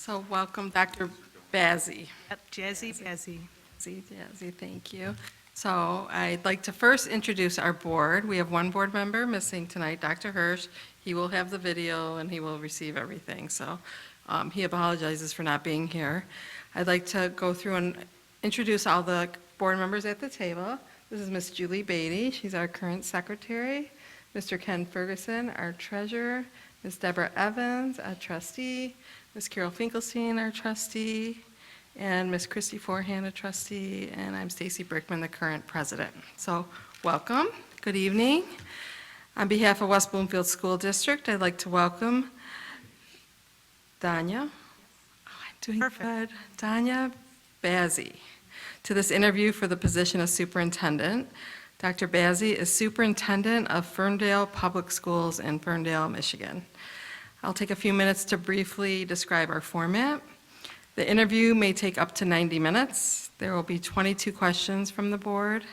So welcome, Dr. Bazzi. Yep, Bazzi. Jazzy, thank you. So I'd like to first introduce our board. We have one board member missing tonight, Dr. Hirsch. He will have the video and he will receive everything, so he apologizes for not being here. I'd like to go through and introduce all the board members at the table. This is Miss Julie Beatty, she's our current secretary. Mr. Ken Ferguson, our treasurer. Ms. Deborah Evans, a trustee. Ms. Carol Finkelstein, our trustee. And Ms. Christy Forehand, a trustee. And I'm Stacy Brickman, the current president. So welcome, good evening. On behalf of West Bloomfield School District, I'd like to welcome Dania. Oh, I'm doing Perfect. good. Dania Bazzi to this interview for the position of superintendent. Dr. Bazzi is superintendent of Ferndale Public Schools in Ferndale, Michigan. I'll take a few minutes to briefly describe our format. The interview may take up to 90 minutes. There will be 22 questions from the board.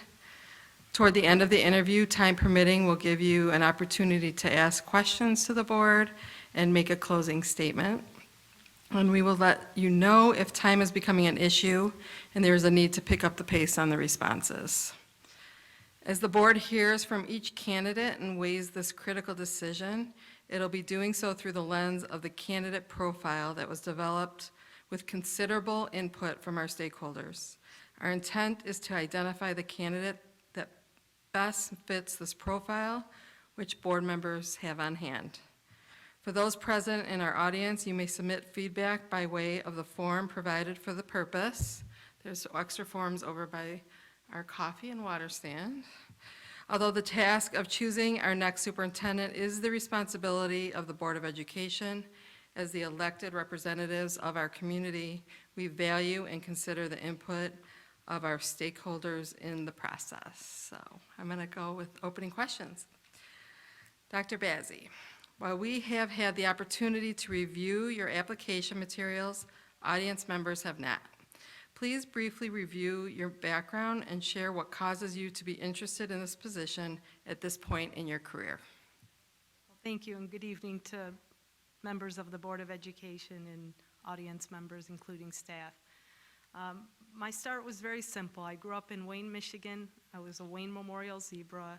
Toward the end of the interview, time permitting, we'll give you an opportunity to ask questions to the board and make a closing statement. And we will let you know if time is becoming an issue and there is a need to pick up the pace on the responses. As the board hears from each candidate and weighs this critical decision, it'll be doing so through the lens of the candidate profile that was developed with considerable input from our stakeholders. Our intent is to identify the candidate that best fits this profile, which board members have on hand. For those present in our audience, you may submit feedback by way of the form provided for the purpose. There's extra forms over by our coffee and water stand. Although the task of choosing our next superintendent is the responsibility of the Board of Education, as the elected representatives of our community, we value and consider the input of our stakeholders in the process. So I'm going to go with opening questions. Dr. Bazzi, while we have had the opportunity to review your application materials, audience members have not. Please briefly review your background and share what causes you to be interested in this position at this point in your career. Well, thank you, and good evening to members of the Board of Education and audience members, including staff. My start was very simple. I grew up in Wayne, Michigan. I was a Wayne Memorial Zebra.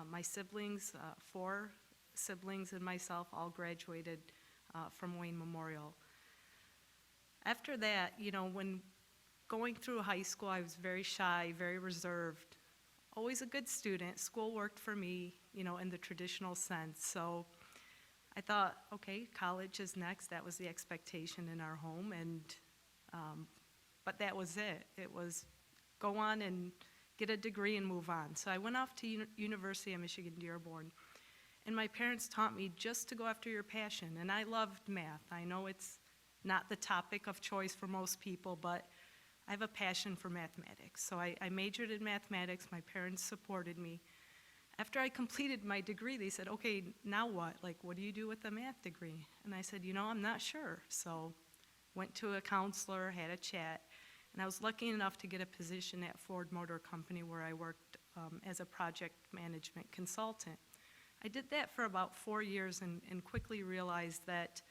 My siblings, 4 siblings and myself, all graduated from Wayne Memorial. After that, when going through high school, I was very shy, very reserved, always a good student. School worked for me, in the traditional sense. So I thought, okay, college is next. That was the expectation in our home, but that was it. It was go on and get a degree and move on. So I went off to University of Michigan Dearborn, and my parents taught me just to go after your passion, and I loved math. I know it's not the topic of choice for most people, but I have a passion for mathematics. So I majored in mathematics. My parents supported me. After I completed my degree, they said, okay, now what? What do you do with a math degree? And I said, I'm not sure. So went to a counselor, had a chat, and I was lucky enough to get a position at Ford Motor Company where I worked as a project management consultant. I did that for about 4 years and quickly realized that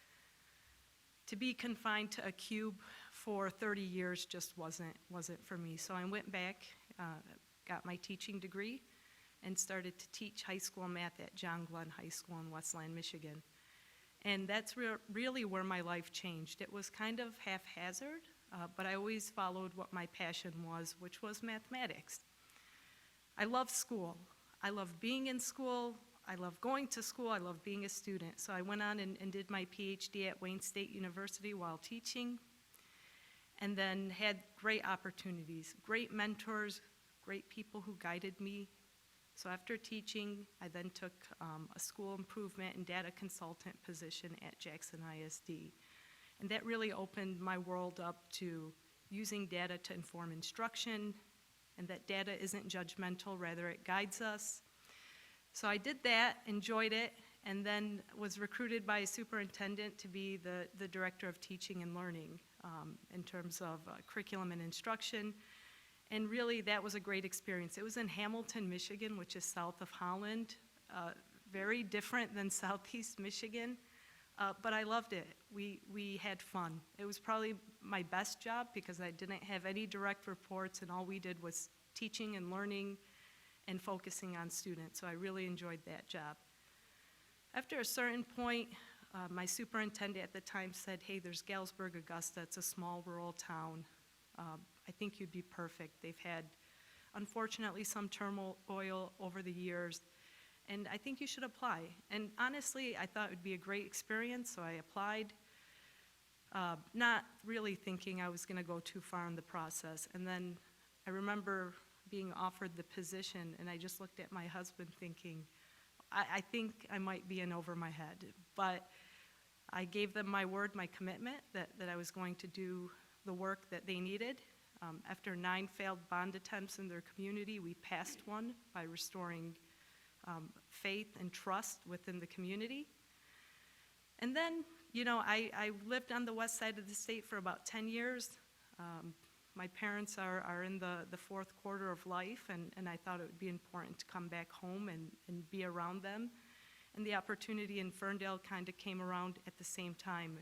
to be confined to a cube for 30 years just wasn't for me. So I went back, got my teaching degree, and started to teach high school math at John Glenn High School in Westland, Michigan. And that's really where my life changed. It was kind of haphazard, but I always followed what my passion was, which was mathematics. I love school. I love being in school. I love going to school. I love being a student. So I went on and did my Ph.D. at Wayne State University while teaching, and then had great opportunities, great mentors, great people who guided me. So after teaching, I then took a school improvement and data consultant position at Jackson ISD. And that really opened my world up to using data to inform instruction, and that data isn't judgmental, rather it guides us. So I did that, enjoyed it, and then was recruited by a superintendent to be the director of teaching and learning in terms of curriculum and instruction. And really, that was a great experience. It was in Hamilton, Michigan, which is south of Holland, very different than Southeast Michigan. but I loved it. We had fun. It was probably my best job because I didn't have any direct reports, and all we did was teaching and learning and focusing on students, so I really enjoyed that job. After a certain point, my superintendent at the time said, hey, there's Galesburg, Augusta. It's a small rural town. I think you'd be perfect. They've had, unfortunately, some turmoil over the years, and I think you should apply. And honestly, I thought it would be a great experience, so I applied, not really thinking I was going to go too far in the process. And then I remember being offered the position, and I just looked at my husband thinking, I think I might be in over my head. But I gave them my word, my commitment, that I was going to do the work that they needed. After 9 failed bond attempts in their community, we passed one by restoring faith and trust within the community. And then, you know, I lived on the west side of the state for about 10 years. My parents are in the 4th quarter of life, and I thought it would be important to come back home and be around them. And the opportunity in Ferndale kind of came around at the same time.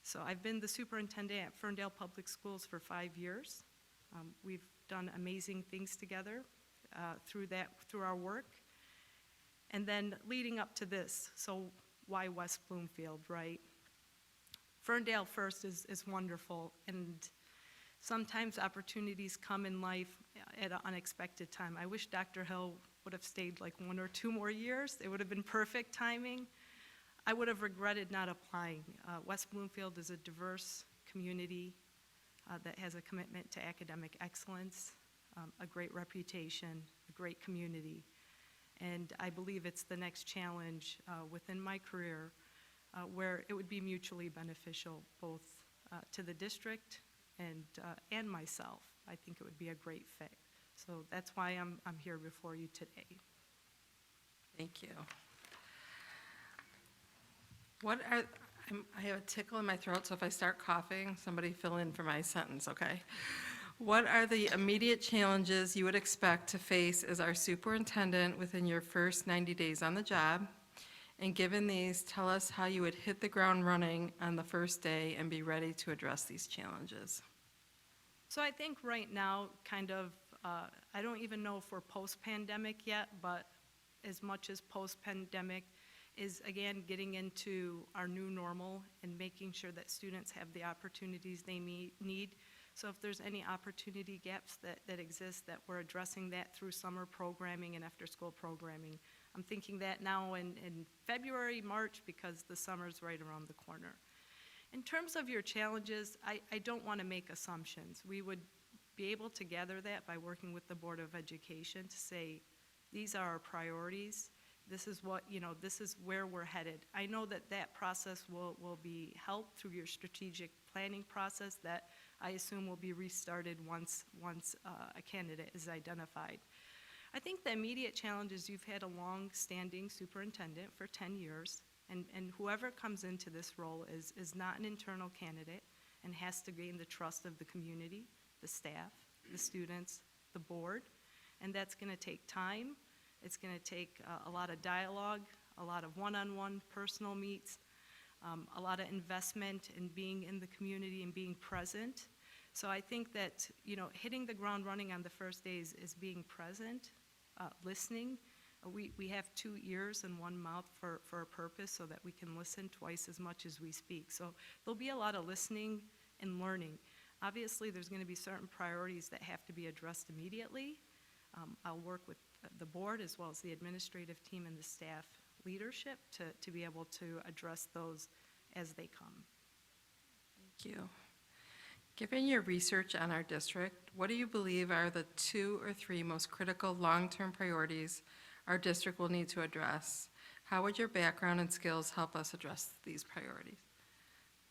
So I've been the superintendent at Ferndale Public Schools for 5 years. We've done amazing things together through our work. And then leading up to this, so why West Bloomfield, right? Ferndale first is wonderful, and sometimes opportunities come in life at an unexpected time. I wish Dr. Hill would have stayed like 1 or 2 more years. It would have been perfect timing. I would have regretted not applying. West Bloomfield is a diverse community that has a commitment to academic excellence, a great reputation, a great community. And I believe it's the next challenge within my career where it would be mutually beneficial both to the district and myself. I think it would be a great fit. So that's why I'm here before you today. Thank you. I have a tickle in my throat, so if I start coughing, somebody fill in for my sentence, okay? What are the immediate challenges you would expect to face as our superintendent within your first 90 days on the job? And given these, tell us how you would hit the ground running on the first day and be ready to address these challenges. So I think right now, I don't even know if we're post-pandemic yet, but as much as post-pandemic is, again, getting into our new normal and making sure that students have the opportunities they need. So if there's any opportunity gaps that exist, that we're addressing that through summer programming and after-school programming. I'm thinking that now in February, March, because the summer's right around the corner. In terms of your challenges, I don't want to make assumptions. We would be able to gather that by working with the Board of Education to say, these are our priorities. This is what, this is where we're headed. I know that process will be helped through your strategic planning process that I assume will be restarted once a candidate is identified. I think the immediate challenge is you've had a long-standing superintendent for 10 years, and whoever comes into this role is not an internal candidate and has to gain the trust of the community, the staff, the students, the board, and that's going to take time. It's going to take a lot of dialogue, a lot of one-on-one personal meets, a lot of investment in being in the community and being present. So I think that, hitting the ground running on the first days is being present, listening. We have 2 ears and 1 mouth for a purpose so that we can listen twice as much as we speak. So there'll be a lot of listening and learning. Obviously, there's going to be certain priorities that have to be addressed immediately. I'll work with the board as well as the administrative team and the staff leadership to be able to address those as they come. Thank you. Given your research on our district, what do you believe are the 2 or 3 most critical long-term priorities our district will need to address? How would your background and skills help us address these priorities?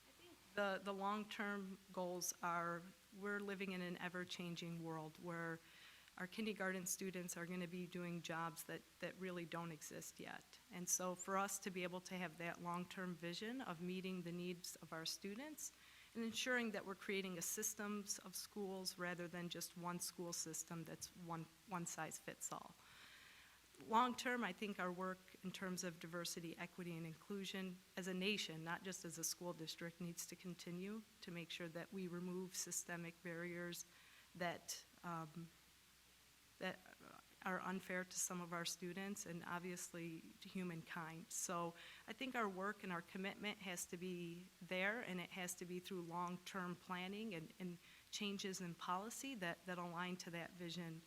I think the long-term goals are, we're living in an ever-changing world where our kindergarten students are going to be doing jobs that really don't exist yet. And so for us to be able to have that long-term vision of meeting the needs of our students and ensuring that we're creating a systems of schools rather than just one school system that's one size fits all. Long-term, I think our work in terms of diversity, equity, and inclusion as a nation, not just as a school district, needs to continue to make sure that we remove systemic barriers that, that are unfair to some of our students and obviously to humankind. So I think our work and our commitment has to be there, and it has to be through long-term planning and changes in policy that align to that vision,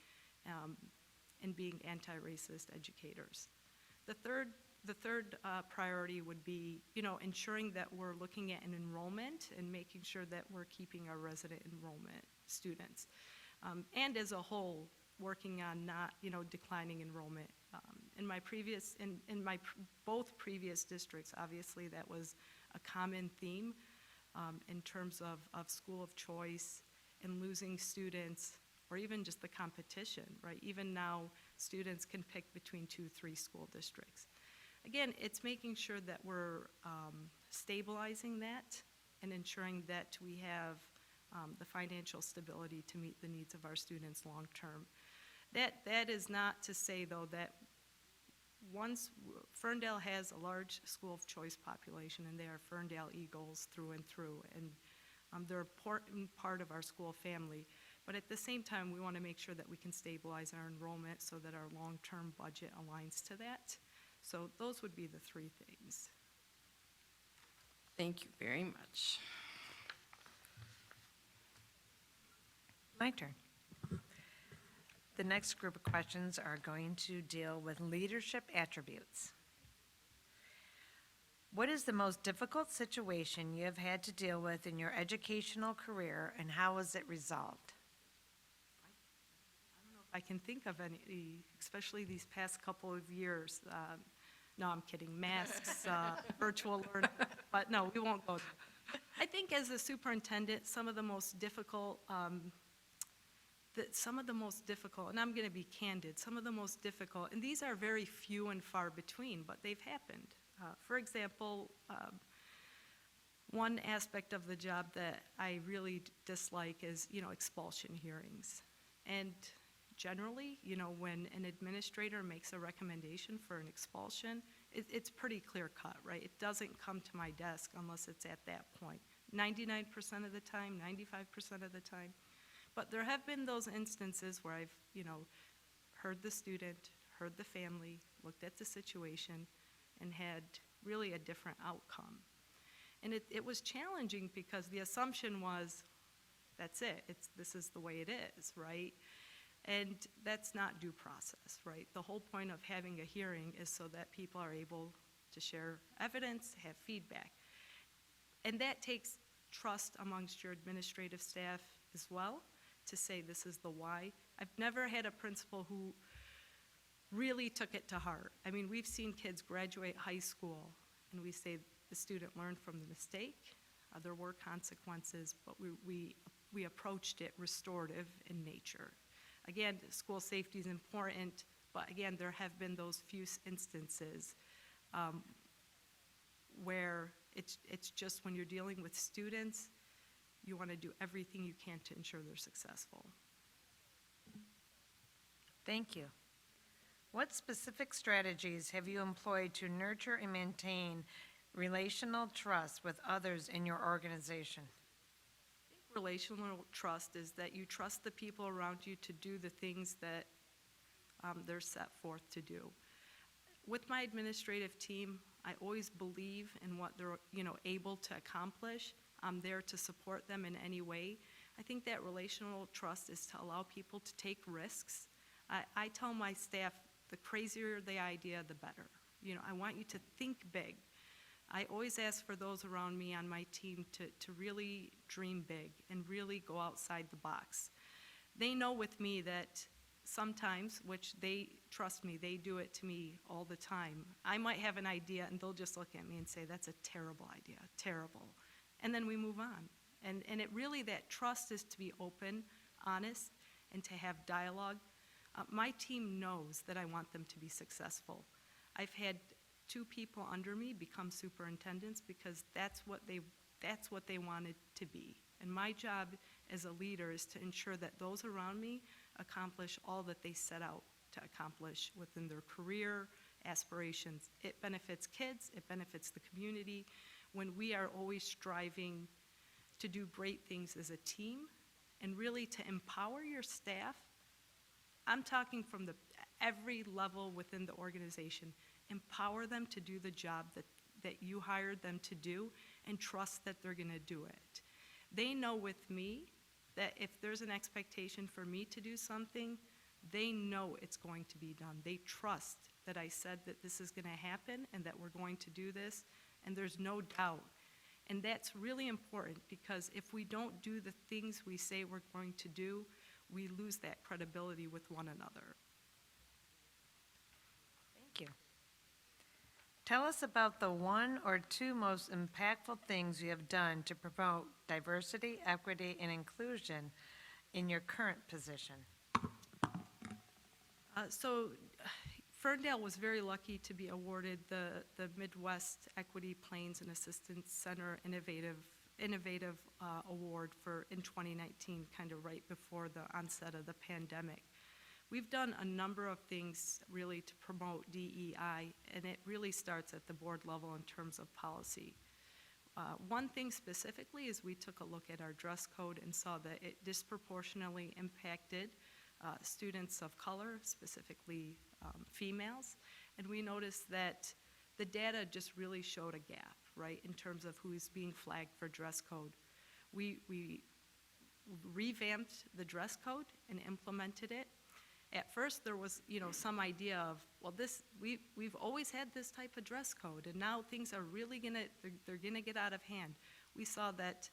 and being anti-racist educators. The third priority would be, ensuring that we're looking at an enrollment and making sure that we're keeping our resident enrollment students. And as a whole, working on not, declining enrollment. In my both previous districts, obviously that was a common theme in terms of school of choice and losing students, or even just the competition, right? Even now, students can pick between 2-3 school districts. Again, it's making sure that we're stabilizing that and ensuring that we have the financial stability to meet the needs of our students long-term. That is not to say, though, that once Ferndale has a large school of choice population, and they are Ferndale Eagles through and through, and they're an important part of our school family. But at the same time, we want to make sure that we can stabilize our enrollment so that our long-term budget aligns to that. So those would be the three things. Thank you very much. My turn. The next group of questions are going to deal with leadership attributes. What is the most difficult situation you have had to deal with in your educational career, and how was it resolved? I can think of any, especially these past couple of years. No, I'm kidding, masks, virtual learning, but no, we won't go there. I think as a superintendent, some of the most difficult, and I'm going to be candid, some of the most difficult, and these are very few and far between, but they've happened. For example, one aspect of the job that I really dislike is, expulsion hearings. And generally, when an administrator makes a recommendation for an expulsion, it's pretty clear cut, right? It doesn't come to my desk unless it's at that point. 99% of the time, 95% of the time. But there have been those instances where I've, heard the student, heard the family, looked at the situation, and had really a different outcome. And it was challenging because the assumption was, that's it, this is the way it is, right? And that's not due process, right? The whole point of having a hearing is so that people are able to share evidence, have feedback. And that takes trust amongst your administrative staff as well to say this is the why. I've never had a principal who really took it to heart. I mean, we've seen kids graduate high school and we say the student learned from the mistake, there were consequences, but we approached it restorative in nature. Again, school safety is important, but again, there have been those few instances where it's just when you're dealing with students, you want to do everything you can to ensure they're successful. Thank you. What specific strategies have you employed to nurture and maintain relational trust with others in your organization? Relational trust is that you trust the people around you to do the things that they're set forth to do. With my administrative team, I always believe in what they're able to accomplish. I'm there to support them in any way. I think that relational trust is to allow people to take risks. I tell my staff, the crazier the idea, the better. I want you to think big. I always ask for those around me on my team to really dream big and really go outside the box. They know with me that sometimes, which they trust me, they do it to me all the time. I might have an idea and they'll just look at me and say, that's a terrible idea, terrible. And then we move on. And it really, that trust is to be open, honest, and to have dialogue. My team knows that I want them to be successful. I've had 2 people under me become superintendents because that's what they wanted to be. And my job as a leader is to ensure that those around me accomplish all that they set out to accomplish within their career aspirations. It benefits kids, it benefits the community when we are always striving to do great things as a team and really to empower your staff. I'm talking from every level within the organization. Empower them to do the job that you hired them to do and trust that they're gonna do it. They know with me that if there's an expectation for me to do something, they know it's going to be done. They trust that I said that this is gonna happen and that we're going to do this, and there's no doubt. And that's really important because if we don't do the things we say we're going to do, we lose that credibility with one another. Thank you. Tell us about the one or two most impactful things you have done to promote diversity, equity, and inclusion in your current position. Ferndale was very lucky to be awarded the Midwest Equity Plains and Assistance Center Innovative Award in 2019, kind of right before the onset of the pandemic. We've done a number of things really to promote DEI, and it really starts at the board level in terms of policy. One thing specifically is we took a look at our dress code and saw that it disproportionately impacted students of color, specifically females, and we noticed that the data just really showed a gap, right, in terms of who's being flagged for dress code. We revamped the dress code and implemented it. At first, there was, some idea of, well, we've always had this type of dress code, and now things are really they're gonna get out of hand. We saw that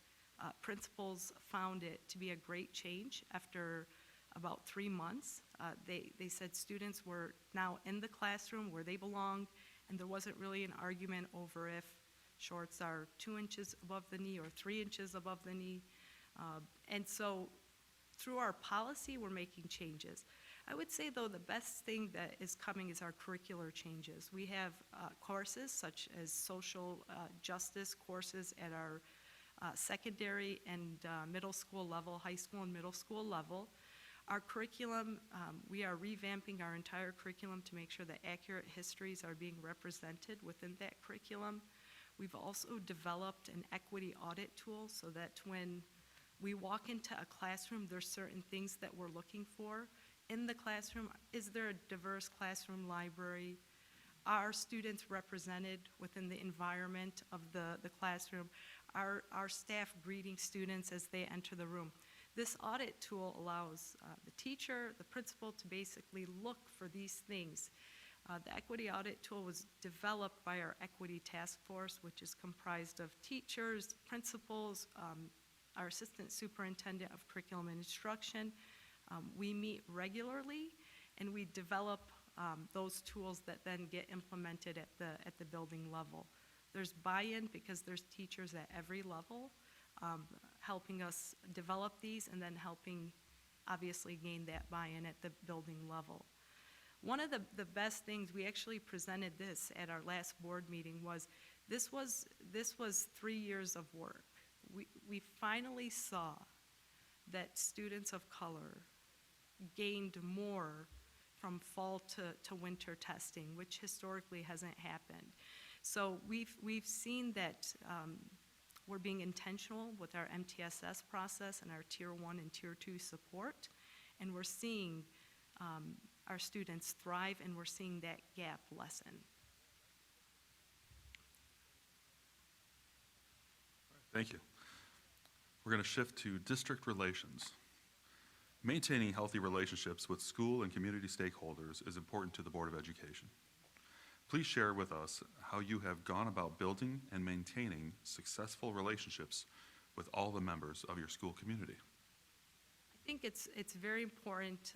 principals found it to be a great change after about 3 months. They said students were now in the classroom where they belonged, and there wasn't really an argument over if shorts are 2 inches above the knee or 3 inches above the knee. And so through our policy, we're making changes. I would say, though, the best thing that is coming is our curricular changes. We have courses such as social justice courses at our secondary and middle school level, high school and middle school level. Our curriculum, we are revamping our entire curriculum to make sure that accurate histories are being represented within that curriculum. We've also developed an equity audit tool so that when we walk into a classroom, there's certain things that we're looking for in the classroom. Is there a diverse classroom library? Are students represented within the environment of the classroom? Are staff greeting students as they enter the room? This audit tool allows the teacher, the principal to basically look for these things. The equity audit tool was developed by our equity task force, which is comprised of teachers, principals, our assistant superintendent of curriculum and instruction. We meet regularly, and we develop those tools that then get implemented at the building level. There's buy-in because there's teachers at every level helping us develop these and then helping obviously gain that buy-in at the building level. One of the best things, we actually presented this at our last board meeting, was this was 3 years of work. We finally saw that students of color gained more from fall to winter testing, which historically hasn't happened. So we've seen that we're being intentional with our MTSS process and our Tier 1 and Tier 2 support, and we're seeing our students thrive, and we're seeing that gap lessen. Thank you. We're going to shift to district relations. Maintaining healthy relationships with school and community stakeholders is important to the Board of Education. Please share with us how you have gone about building and maintaining successful relationships with all the members of your school community. I think it's very important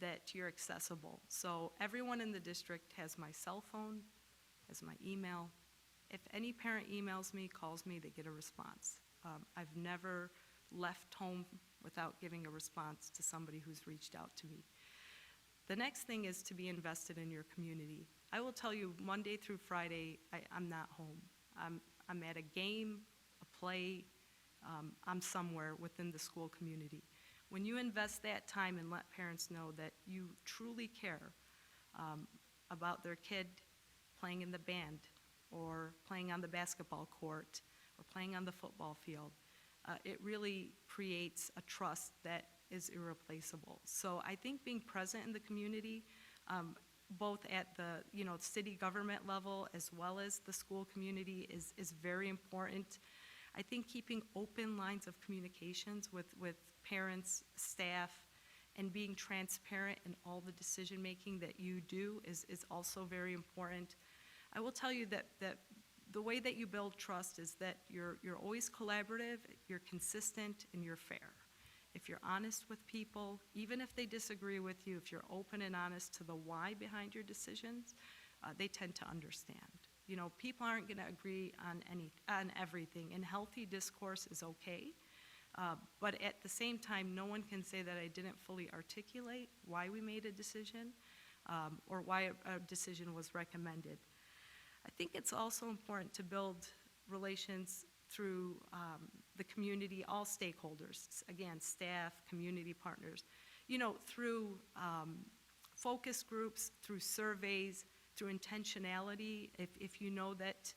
that you're accessible. So everyone in the district has my cell phone, has my email. If any parent emails me, calls me, they get a response. I've never left home without giving a response to somebody who's reached out to me. The next thing is to be invested in your community. I will tell you, Monday through Friday, I'm not home. I'm at a game, a play, I'm somewhere within the school community. When you invest that time and let parents know that you truly care about their kid playing in the band, or playing on the basketball court, or playing on the football field, it really creates a trust that is irreplaceable. So I think being present in the community, both at the city government level as well as the school community is very important. I think keeping open lines of communications with parents, staff, and being transparent in all the decision-making that you do is also very important. I will tell you that the way that you build trust is that you're always collaborative, you're consistent, and you're fair. If you're honest with people, even if they disagree with you, if you're open and honest to the why behind your decisions, they tend to understand. People aren't going to agree on everything, and healthy discourse is okay. But at the same time, no one can say that I didn't fully articulate why we made a decision or why a decision was recommended. I think it's also important to build relations through the community, all stakeholders, again, staff, community partners, through focus groups, through surveys, through intentionality. If you know that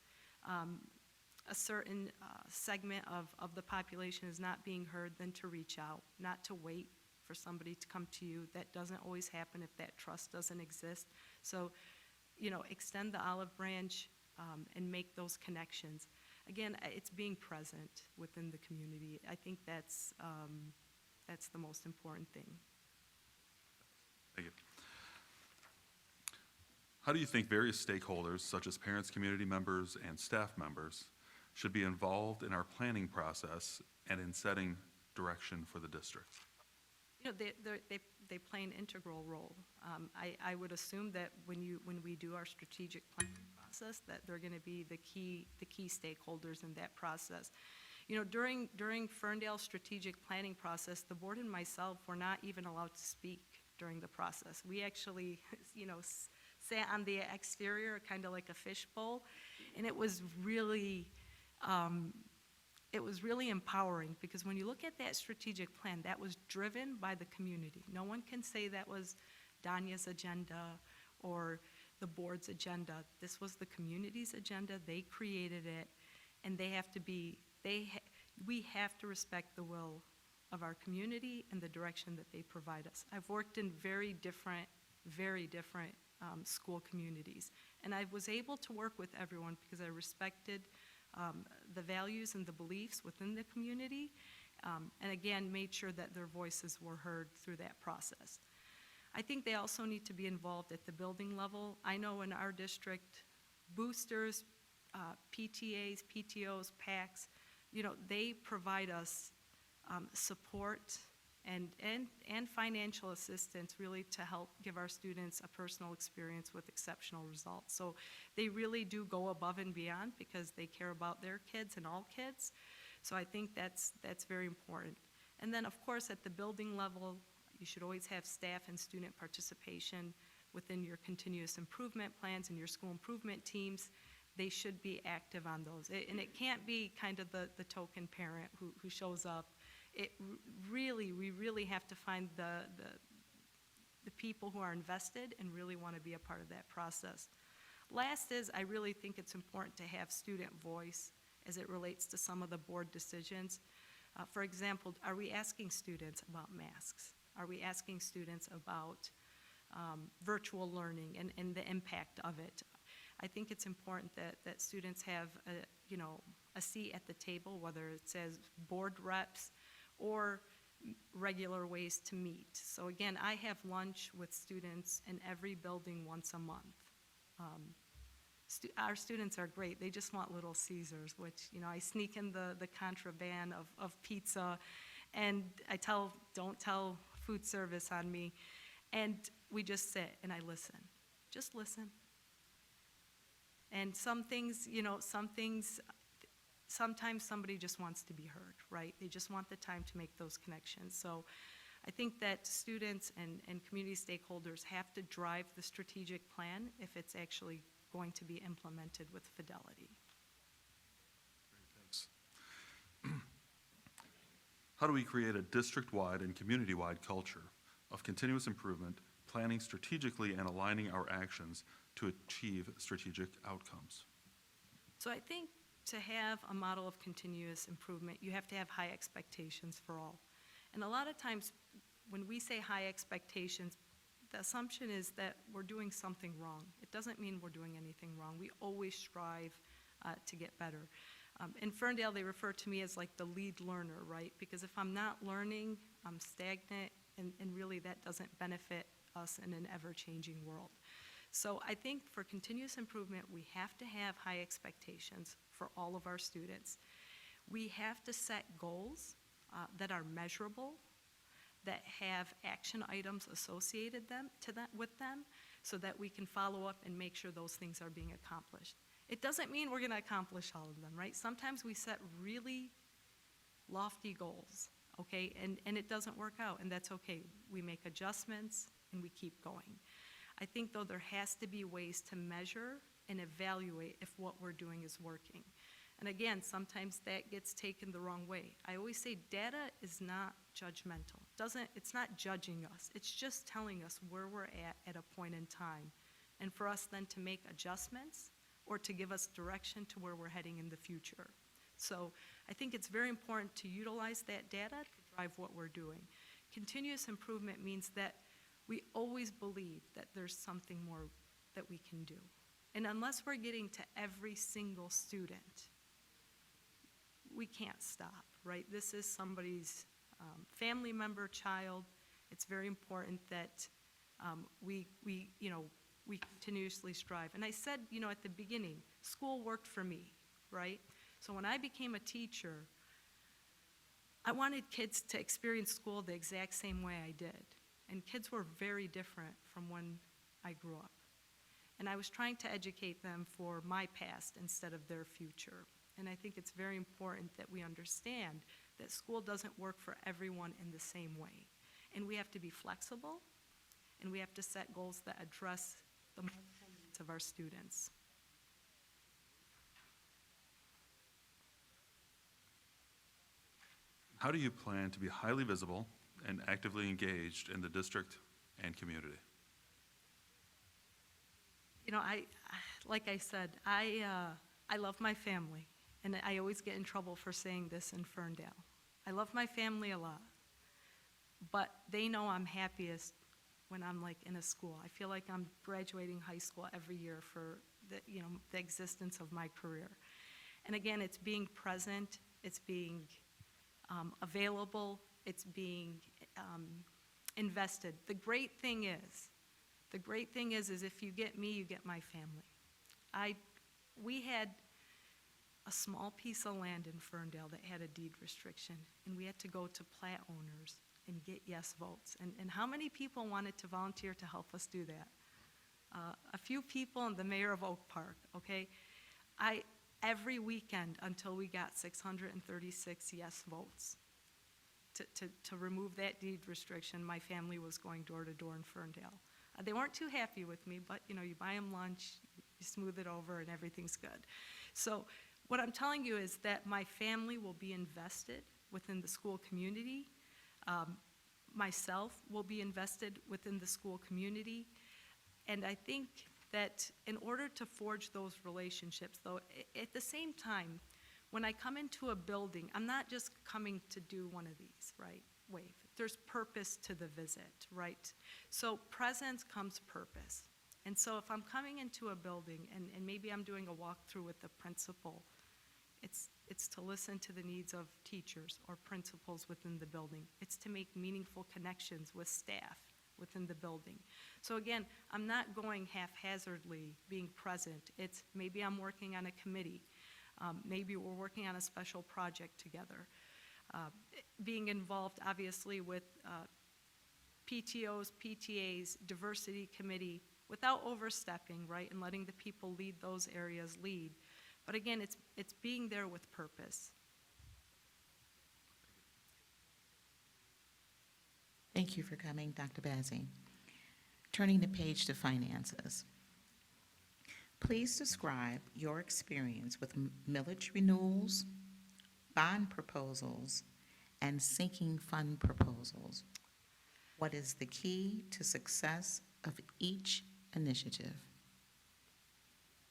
a certain segment of the population is not being heard, then to reach out, not to wait for somebody to come to you. That doesn't always happen if that trust doesn't exist. So, extend the olive branch and make those connections. Again, it's being present within the community. I think that's the most important thing. Thank you. How do you think various stakeholders, such as parents, community members, and staff members, should be involved in our planning process and in setting direction for the district? They play an integral role. I would assume that when we do our strategic planning process, that they're going to be the key stakeholders in that process. During Ferndale's strategic planning process, the board and myself were not even allowed to speak during the process. We actually, sat on the exterior, kind of like a fishbowl, and it was really empowering, because when you look at that strategic plan, that was driven by the community. No one can say that was Dania's agenda or the board's agenda. This was the community's agenda. They created it, and we have to respect the will of our community and the direction that they provide us. I've worked in very different school communities, and I was able to work with everyone because I respected the values and the beliefs within the community, and again, made sure that their voices were heard through that process. I think they also need to be involved at the building level. I know in our district, boosters, PTAs, PTOs, PACs, they provide us support and financial assistance, really, to help give our students a personal experience with exceptional results. So they really do go above and beyond because they care about their kids and all kids. So I think that's very important. And then, of course, at the building level, you should always have staff and student participation within your continuous improvement plans and your school improvement teams. They should be active on those. And it can't be kind of the token parent who shows up. We really have to find the people who are invested and really want to be a part of that process. Last is, I really think it's important to have student voice as it relates to some of the board decisions. For example, are we asking students about masks? Are we asking students about virtual learning and the impact of it? I think it's important that students have a seat at the table, whether it's as board reps or regular ways to meet. So again, I have lunch with students in every building once a month. Our students are great. They just want Little Caesars, which, I sneak in the contraband of pizza, and I don't tell food service on me. And we just sit and I listen. Just listen. And some things, sometimes somebody just wants to be heard, right? They just want the time to make those connections. So I think that students and community stakeholders have to drive the strategic plan if it's actually going to be implemented with fidelity. Thanks. How do we create a district-wide and community-wide culture of continuous improvement, planning strategically and aligning our actions to achieve strategic outcomes? So I think to have a model of continuous improvement, you have to have high expectations for all. And a lot of times, when we say high expectations, the assumption is that we're doing something wrong. It doesn't mean we're doing anything wrong. We always strive to get better. In Ferndale, they refer to me as like the lead learner, right? Because if I'm not learning, I'm stagnant, and really that doesn't benefit us in an ever-changing world. So I think for continuous improvement, we have to have high expectations for all of our students. We have to set goals that are measurable, that have action items associated with them, so that we can follow up and make sure those things are being accomplished. It doesn't mean we're going to accomplish all of them, right? Sometimes we set really lofty goals, okay, and it doesn't work out, and that's okay. We make adjustments, and we keep going. I think, though, there has to be ways to measure and evaluate if what we're doing is working. And again, sometimes that gets taken the wrong way. I always say data is not judgmental. It's not judging us. It's just telling us where we're at a point in time. And for us then to make adjustments or to give us direction to where we're heading in the future. So I think it's very important to utilize that data to drive what we're doing. Continuous improvement means that we always believe that there's something more that we can do. And unless we're getting to every single student, we can't stop, right? This is somebody's family member, child. It's very important that we continuously strive. And I said, at the beginning, school worked for me, right? So when I became a teacher, I wanted kids to experience school the exact same way I did. And kids were very different from when I grew up. And I was trying to educate them for my past instead of their future. And I think it's very important that we understand that school doesn't work for everyone in the same way. And we have to be flexible, and we have to set goals that address the multiple needs of our students. How do you plan to be highly visible and actively engaged in the district and community? Like I said, I love my family, and I always get in trouble for saying this in Ferndale. I love my family a lot, but they know I'm happiest when I'm in a school. I feel like I'm graduating high school every year for the existence of my career. And again, it's being present, it's being available, it's being invested. The great thing is if you get me, you get my family. We had a small piece of land in Ferndale that had a deed restriction, and we had to go to plat owners and get yes votes. And how many people wanted to volunteer to help us do that? A few people and the mayor of Oak Park, okay? Every weekend until we got 636 yes votes to remove that deed restriction, my family was going door to door in Ferndale. They weren't too happy with me, but you buy them lunch, you smooth it over, and everything's good. So what I'm telling you is that my family will be invested within the school community. Myself will be invested within the school community. And I think that in order to forge those relationships, though, at the same time, when I come into a building, I'm not just coming to do one of these, right? Wave. There's purpose to the visit, right? So presence comes purpose. And so if I'm coming into a building and maybe I'm doing a walkthrough with the principal, it's to listen to the needs of teachers or principals within the building. It's to make meaningful connections with staff within the building. So again, I'm not going haphazardly being present. It's maybe I'm working on a committee. Maybe we're working on a special project together. Being involved, obviously, with PTOs, PTAs, diversity committee, without overstepping, right, and letting the people lead those areas lead. But again, it's being there with purpose. Thank you for coming, Dr. Bazzi. Turning the page to finances. Please describe your experience with millage renewals, bond proposals, and sinking fund proposals. What is the key to success of each initiative?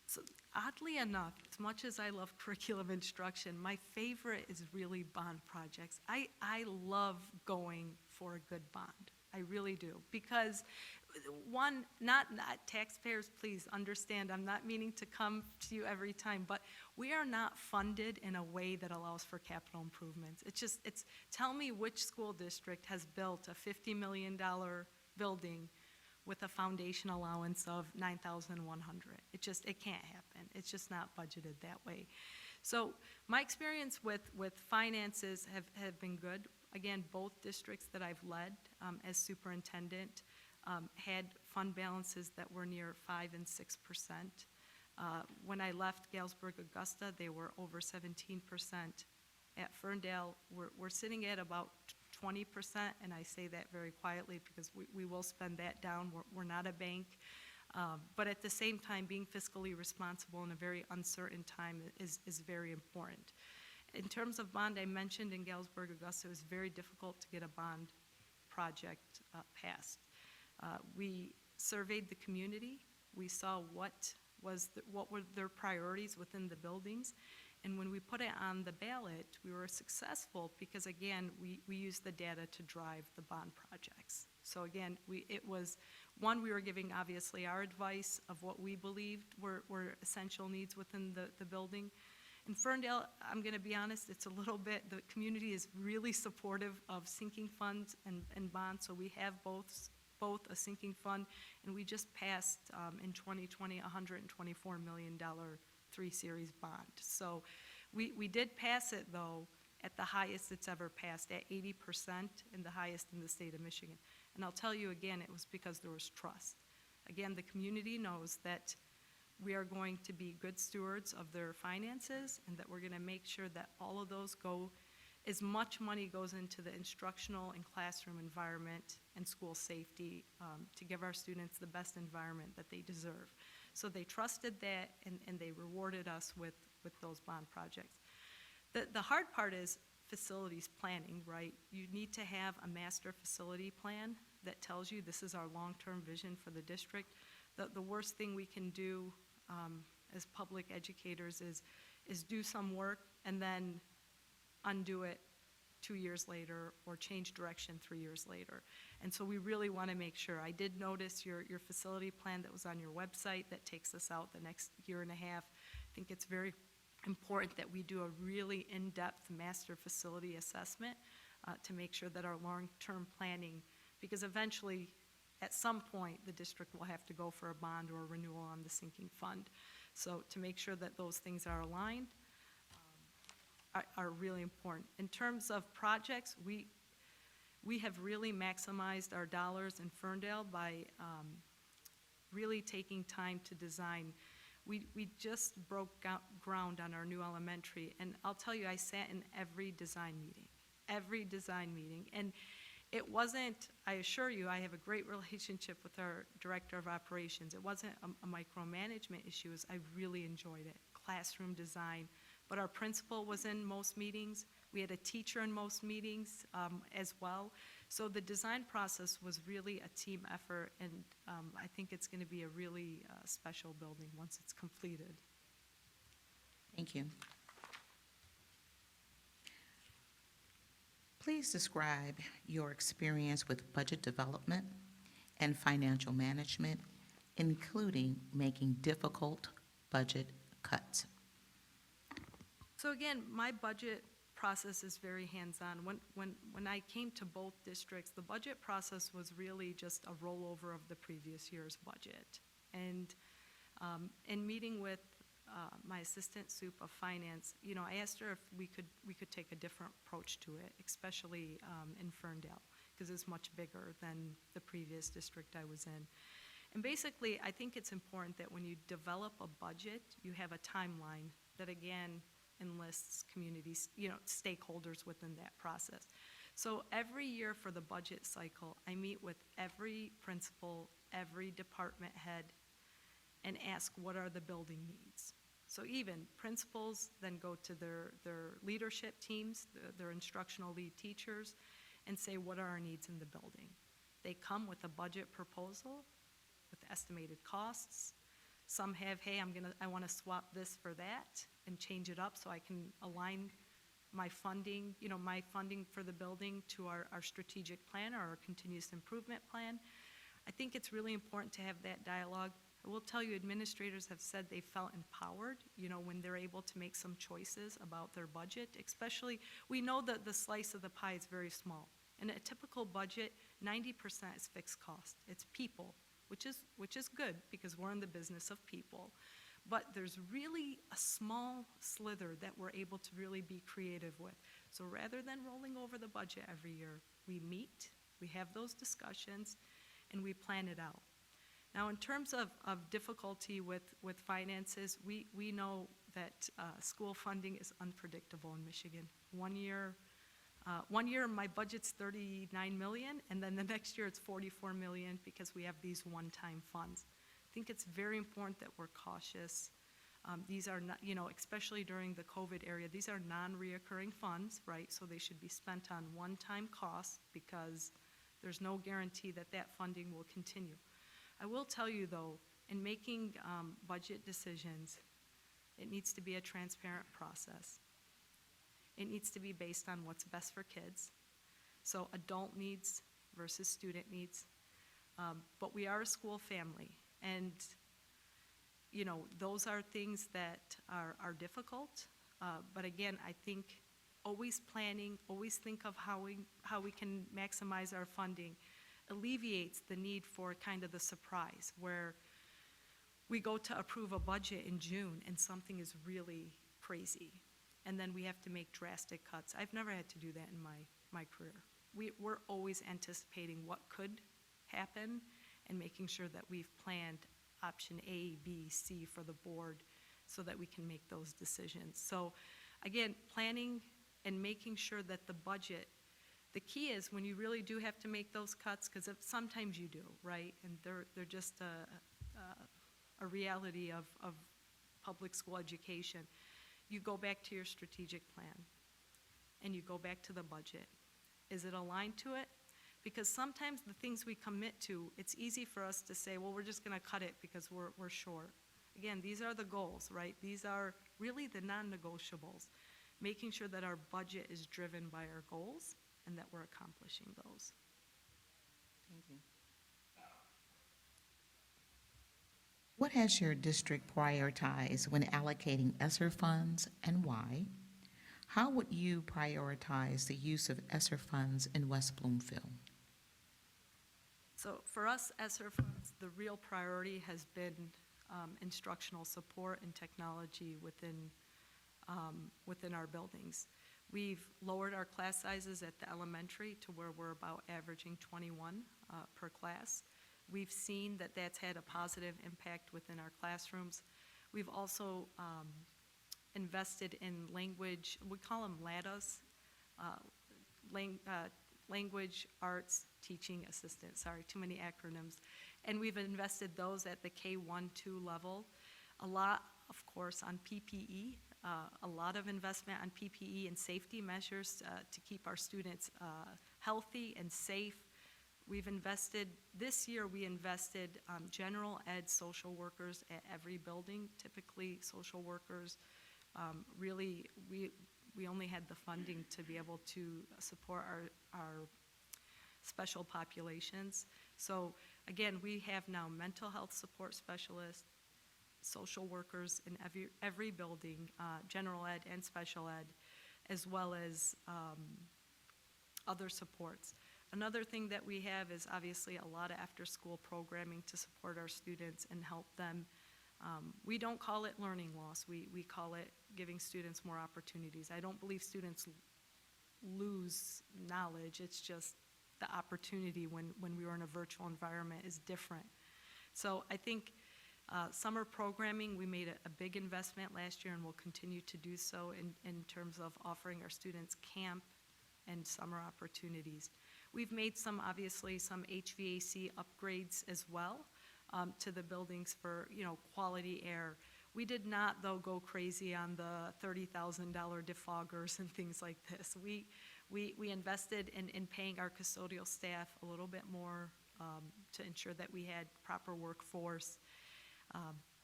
So oddly enough, as much as I love curriculum instruction, my favorite is really bond projects. I love going for a good bond. I really do. Because one, not taxpayers, please understand, I'm not meaning to come to you every time, but we are not funded in a way that allows for capital improvements. Tell me which school district has built a $50 million building with a foundation allowance of $9,100. It can't happen. It's just not budgeted that way. So my experience with finances have been good. Again, both districts that I've led as superintendent had fund balances that were near 5% and 6%. When I left Galesburg Augusta, they were over 17%. At Ferndale, we're sitting at about 20%, and I say that very quietly because we will spend that down. We're not a bank. But at the same time, being fiscally responsible in a very uncertain time is very important. In terms of bond, I mentioned in Galesburg Augusta, it was very difficult to get a bond project passed. We surveyed the community. We saw what were their priorities within the buildings. And when we put it on the ballot, we were successful because, again, we used the data to drive the bond projects. So again, we were giving obviously our advice of what we believed were essential needs within the building. In Ferndale, I'm gonna be honest, it's a little bit, the community is really supportive of sinking funds and bonds, so we have both a sinking fund, and we just passed in 2020 a $124 million 3-series bond. So we did pass it, though, at the highest it's ever passed, at 80%, and the highest in the state of Michigan. And I'll tell you again, it was because there was trust. Again, the community knows that we are going to be good stewards of their finances, and that we're gonna make sure that all of those as much money goes into the instructional and classroom environment and school safety to give our students the best environment that they deserve. So they trusted that, and they rewarded us with those bond projects. The hard part is facilities planning, right? You need to have a master facility plan that tells you this is our long-term vision for the district. The worst thing we can do as public educators is do some work and then undo it 2 years later or change direction 3 years later. And so we really want to make sure. I did notice your facility plan that was on your website that takes us out the next year and a half. I think it's very important that we do a really in-depth master facility assessment to make sure that our long-term planning, because eventually at some point the district will have to go for a bond or a renewal on the sinking fund. So to make sure that those things are aligned are really important. In terms of projects, we have really maximized our dollars in Ferndale by really taking time to design. We just broke ground on our new elementary, and I'll tell you, I sat in every design meeting, and it wasn't, I assure you, I have a great relationship with our director of operations. It wasn't a micromanagement issue, I really enjoyed it. Classroom design, but our principal was in most meetings. We had a teacher in most meetings as well. So the design process was really a team effort, and I think it's going to be a really special building once it's completed. Thank you. Please describe your experience with budget development and financial management, including making difficult budget cuts. So again, my budget process is very hands-on. When I came to both districts, the budget process was really just a rollover of the previous year's budget. And in meeting with my assistant sup of finance, I asked her if we could take a different approach to it, especially in Ferndale, because it's much bigger than the previous district I was in. And basically, I think it's important that when you develop a budget, you have a timeline that, again, enlists communities, stakeholders within that process. So every year for the budget cycle, I meet with every principal, every department head, and ask what are the building needs. So even principals then go to their leadership teams, their instructional lead teachers, and say, what are our needs in the building? They come with a budget proposal with estimated costs. Some have, hey, I want to swap this for that and change it up so I can align my funding, my funding for the building to our strategic plan or our continuous improvement plan. I think it's really important to have that dialogue. I will tell you, administrators have said they felt empowered, when they're able to make some choices about their budget, especially, we know that the slice of the pie is very small. In a typical budget, 90% is fixed cost. It's people, which is good because we're in the business of people. But there's really a small slither that we're able to really be creative with. So rather than rolling over the budget every year, we meet, we have those discussions, and we plan it out. Now, in terms of difficulty with finances, we know that school funding is unpredictable in Michigan. One year my budget's $39 million, and then the next year it's $44 million because we have these one-time funds. I think it's very important that we're cautious. These are not, especially during the COVID area, these are non-reoccurring funds, right? So they should be spent on one-time costs because there's no guarantee that that funding will continue. I will tell you, though, in making budget decisions, it needs to be a transparent process. It needs to be based on what's best for kids, so adult needs versus student needs. But we are a school family, and those are things that are difficult. But again, I think always planning, always think of how we can maximize our funding alleviates the need for kind of the surprise where we go to approve a budget in June and something is really crazy. And then we have to make drastic cuts. I've never had to do that in my career. We're always anticipating what could happen and making sure that we've planned option A, B, C for the board so that we can make those decisions. So again, planning and making sure that the budget, the key is when you really do have to make those cuts, because sometimes you do, right? And they're just a reality of public school education. You go back to your strategic plan and you go back to the budget. Is it aligned to it? Because sometimes the things we commit to, it's easy for us to say, well, we're just going to cut it because we're short. Again, these are the goals, right? These are really the non-negotiables, making sure that our budget is driven by our goals and that we're accomplishing those. Thank you. What has your district prioritized when allocating ESSER funds and why? How would you prioritize the use of ESSER funds in West Bloomfield? So for us, ESSER funds, the real priority has been instructional support and technology within our buildings. We've lowered our class sizes at the elementary to where we're about averaging 21 per class. We've seen that that's had a positive impact within our classrooms. We've also invested in language, we call them LADAs, language arts teaching assistants, sorry, too many acronyms. And we've invested those at the K-1-2 level. A lot, of course, on PPE, a lot of investment on PPE and safety measures to keep our students healthy and safe. We've invested, this year we invested general ed social workers at every building. Typically, social workers, really, we only had the funding to be able to support our special populations. So again, we have now mental health support specialists, social workers in every building, general ed and special ed, as well as other supports. Another thing that we have is obviously a lot of after-school programming to support our students and help them. We don't call it learning loss. We call it giving students more opportunities. I don't believe students lose knowledge. It's just the opportunity when we were in a virtual environment is different. So I think summer programming, we made a big investment last year and will continue to do so in terms of offering our students camp and summer opportunities. We've made obviously some HVAC upgrades as well to the buildings for, quality air. We did not, though, go crazy on the $30,000 defoggers and things like this. We invested in paying our custodial staff a little bit more to ensure that we had proper workforce.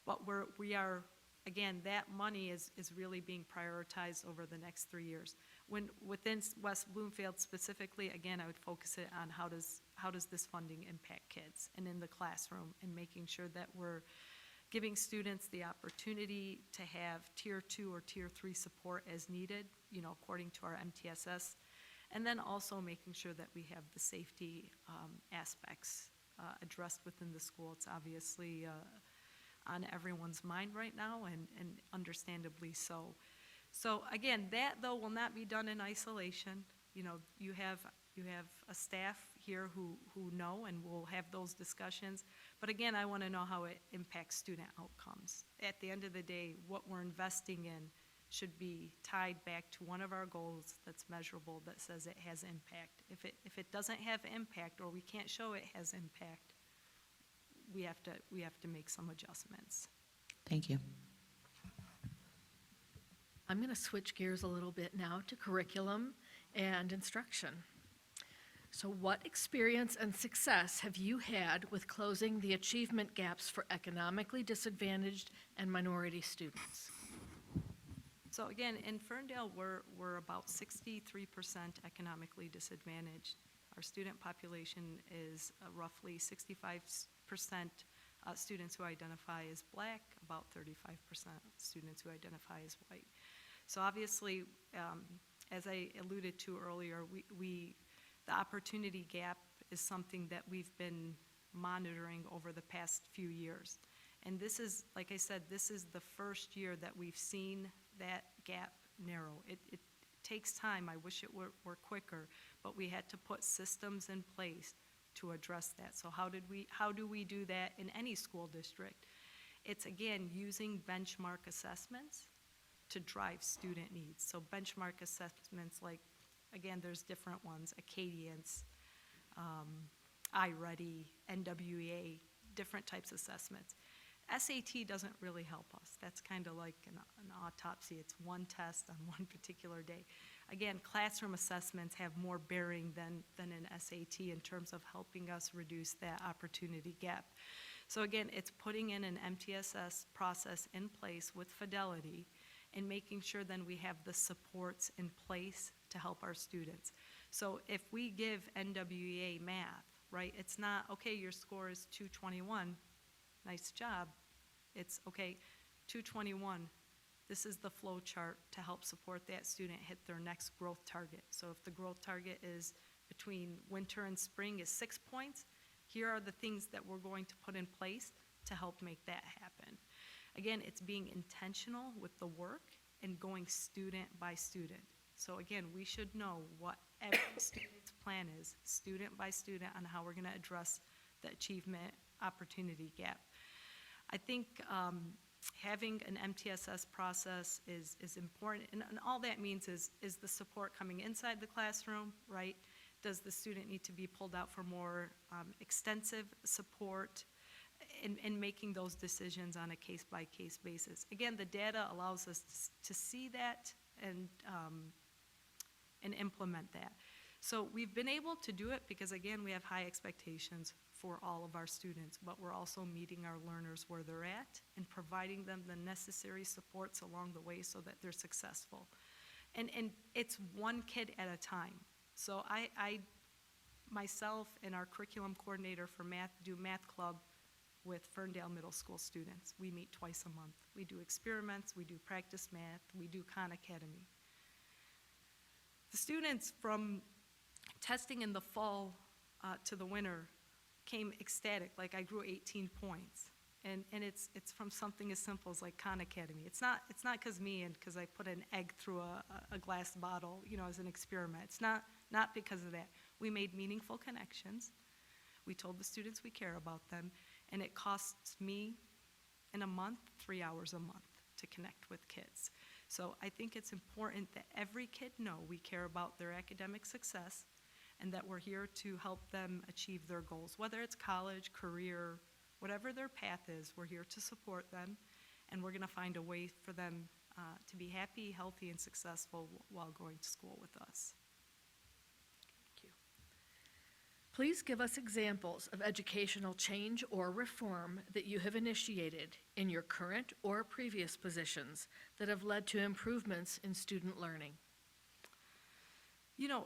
But we are, again, that money is really being prioritized over the next 3 years. Within West Bloomfield specifically, again, I would focus it on how does this funding impact kids and in the classroom, and making sure that we're giving students the opportunity to have Tier 2 or Tier 3 support as needed, according to our MTSS, and then also making sure that we have the safety aspects addressed within the school. It's obviously on everyone's mind right now, and understandably so. So again, that though will not be done in isolation. You have a staff here who know and will have those discussions. But again, I want to know how it impacts student outcomes. At the end of the day, what we're investing in should be tied back to one of our goals that's measurable, that says it has impact. If it doesn't have impact, or we can't show it has impact, we have to make some adjustments. Thank you. I'm going to switch gears a little bit now to curriculum and instruction. So what experience and success have you had with closing the achievement gaps for economically disadvantaged and minority students? So again, in Ferndale, we're about 63% economically disadvantaged. Our student population is roughly 65% students who identify as Black, about 35% students who identify as white. So obviously, as I alluded to earlier, the opportunity gap is something that we've been monitoring over the past few years. And this is, like I said, this is the first year that we've seen that gap narrow. It takes time. I wish it were quicker, but we had to put systems in place to address that. So how do we do that in any school district? It's, again, using benchmark assessments to drive student needs. So benchmark assessments, like, again, there's different ones, Acadience, iReady, NWEA, different types of assessments. SAT doesn't really help us. That's kind of like an autopsy. It's one test on one particular day. Again, classroom assessments have more bearing than an SAT in terms of helping us reduce that opportunity gap. So again, it's putting in an MTSS process in place with fidelity and making sure then we have the supports in place to help our students. So if we give NWEA math, right, it's not, okay, your score is 221, nice job. It's, okay, 221, this is the flow chart to help support that student hit their next growth target. So if the growth target is between winter and spring is 6 points, here are the things that we're going to put in place to help make that happen. Again, it's being intentional with the work and going student by student. So again, we should know what every student's plan is, student by student, on how we're going to address the achievement opportunity gap. I think having an MTSS process is important, and all that means is the support coming inside the classroom, right? Does the student need to be pulled out for more extensive support? In making those decisions on a case-by-case basis. Again, the data allows us to see that and implement that. So we've been able to do it because, again, we have high expectations for all of our students, but we're also meeting our learners where they're at and providing them the necessary supports along the way so that they're successful. And it's one kid at a time. So I myself and our curriculum coordinator for math do math club with Ferndale Middle School students. We meet twice a month. We do experiments, we do practice math, we do Khan Academy. The students from testing in the fall to the winter came ecstatic, like I grew 18 points. And it's from something as simple as like Khan Academy. It's not because me and because I put an egg through a glass bottle, as an experiment. It's not because of that. We made meaningful connections. We told the students we care about them. And it costs me, in a month, 3 hours a month to connect with kids. So I think it's important that every kid know we care about their academic success and that we're here to help them achieve their goals. Whether it's college, career, whatever their path is, we're here to support them and we're going to find a way for them to be happy, healthy, and successful while going to school with us. Thank you. Please give us examples of educational change or reform that you have initiated in your current or previous positions that have led to improvements in student learning. You know,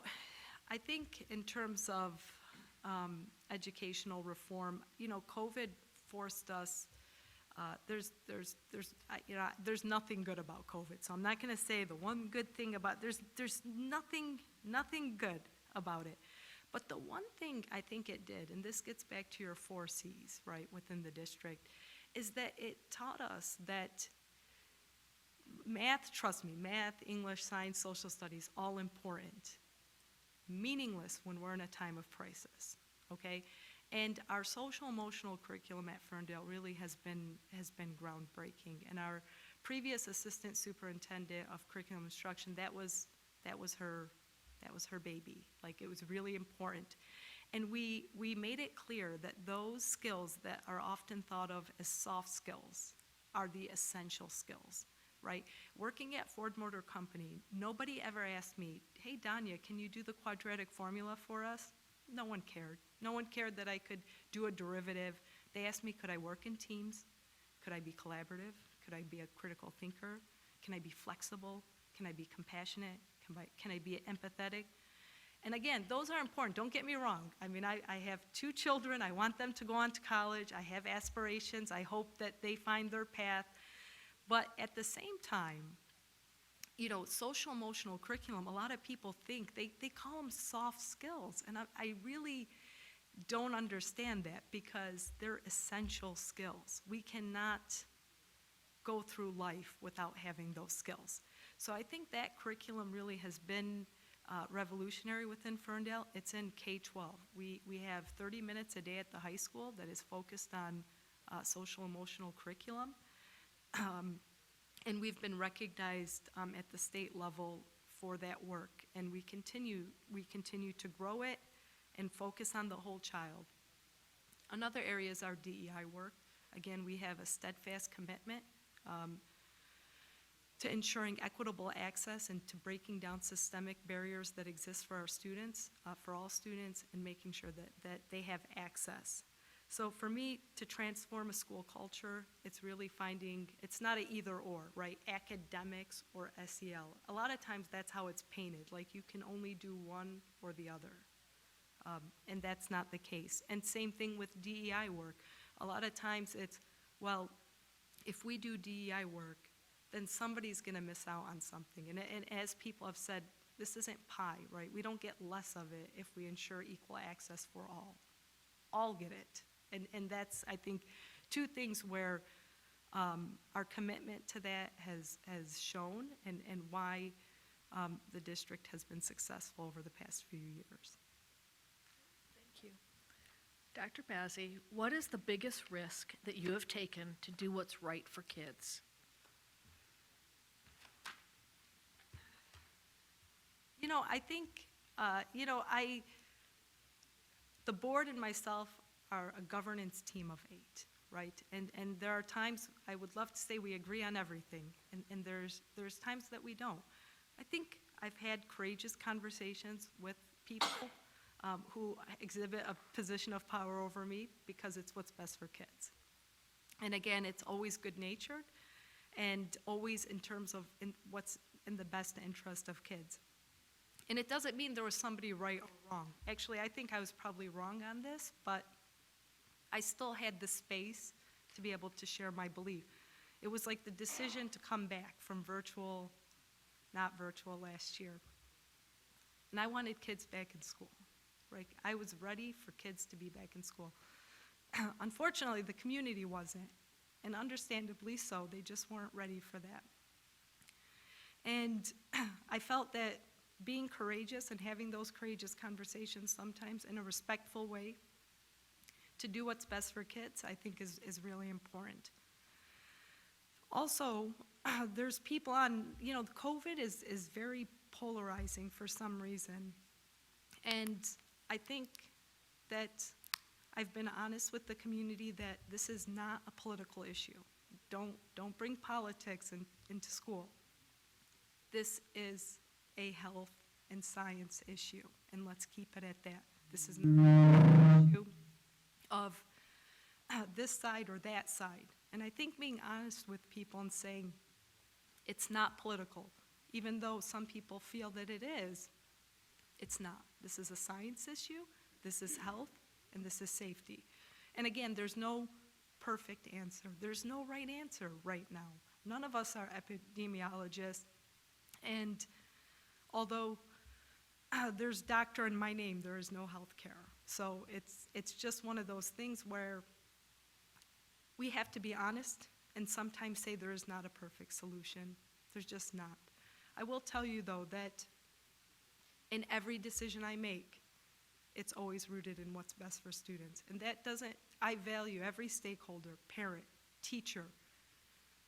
I think in terms of educational reform, you know, COVID forced us, there's nothing good about COVID. So I'm not going to say the one good thing about, there's nothing good about it. But the one thing I think it did, and this gets back to your 4 C's, right, within the district, is that it taught us that math, trust me, math, English, science, social studies, all important. Meaningless when we're in a time of crisis, okay? And our social emotional curriculum at Ferndale really has been groundbreaking. And our previous assistant superintendent of curriculum instruction, that was her baby. Like, it was really important. And we made it clear that those skills that are often thought of as soft skills are the essential skills, right? Working at Ford Motor Company, nobody ever asked me, hey, Dania, can you do the quadratic formula for us? No one cared. No one cared that I could do a derivative. They asked me, could I work in teams? Could I be collaborative? Could I be a critical thinker? Can I be flexible? Can I be compassionate? Can I be empathetic? And again, those are important. Don't get me wrong. I mean, I have 2 children. I want them to go on to college. I have aspirations. I hope that they find their path. But at the same time, you know, social emotional curriculum, a lot of people think, they call them soft skills. And I really don't understand that, because they're essential skills. We cannot go through life without having those skills. So I think that curriculum really has been revolutionary within Ferndale. It's in K-12. We have 30 minutes a day at the high school that is focused on social emotional curriculum. And we've been recognized at the state level for that work. And we continue to grow it and focus on the whole child. Another area is our DEI work. Again, we have a steadfast commitment to ensuring equitable access and to breaking down systemic barriers that exist for our students, for all students, and making sure that they have access. So for me, to transform a school culture, it's really finding, it's not an either or, right? Academics or SEL. A lot of times that's how it's painted, like you can only do one or the other. And that's not the case. And same thing with DEI work. A lot of times it's, well, if we do DEI work, then somebody's gonna miss out on something. And as people have said, this isn't pie, right? We don't get less of it if we ensure equal access for all. All get it. And that's, I think, 2 things where our commitment to that has shown, and why the district has been successful over the past few years. Thank you. Dr. Bazzi, what is the biggest risk that you have taken to do what's right for kids? You know, I think, the board and myself are a governance team of 8, right? And there are times, I would love to say we agree on everything, and there's times that we don't. I think I've had courageous conversations with people who exhibit a position of power over me because it's what's best for kids. And again, it's always good-natured and always in terms of what's in the best interest of kids. And it doesn't mean there was somebody right or wrong. Actually, I think I was probably wrong on this, but I still had the space to be able to share my belief. It was like the decision to come back from virtual, not virtual last year. And I wanted kids back in school, right? I was ready for kids to be back in school. Unfortunately, the community wasn't, and understandably so, they just weren't ready for that. And I felt that being courageous and having those courageous conversations sometimes in a respectful way to do what's best for kids, I think is really important. Also, there's people on, COVID is very polarizing for some reason. And I think that I've been honest with the community that this is not a political issue. don't bring politics into school. This is a health and science issue, and let's keep it at that. This is not an issue of this side or that side. And I think being honest with people and saying it's not political, even though some people feel that it is, it's not. This is a science issue, this is health, and this is safety. And again, there's no perfect answer. There's no right answer right now. None of us are epidemiologists, and although there's doctor in my name, there is no health care. So it's just one of those things where we have to be honest and sometimes say there is not a perfect solution. There's just not. I will tell you, though, that in every decision I make, it's always rooted in what's best for students. And that doesn't, I value every stakeholder, parent, teacher.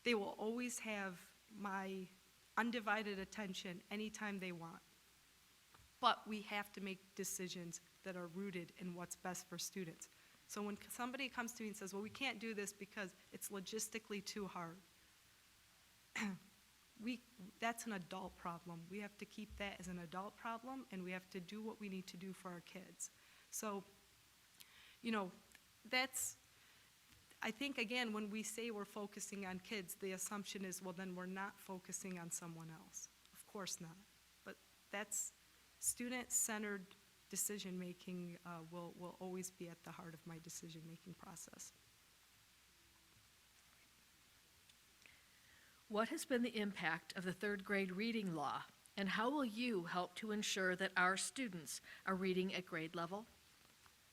They will always have my undivided attention anytime they want. But we have to make decisions that are rooted in what's best for students. So when somebody comes to me and says, well, we can't do this because it's logistically too hard, that's an adult problem. We have to keep that as an adult problem, and we have to do what we need to do for our kids. So, you know, I think, again, when we say we're focusing on kids, the assumption is, well, then we're not focusing on someone else. Of course not. But that's student-centered decision-making will always be at the heart of my decision-making process. What has been the impact of the third grade reading law, and how will you help to ensure that our students are reading at grade level?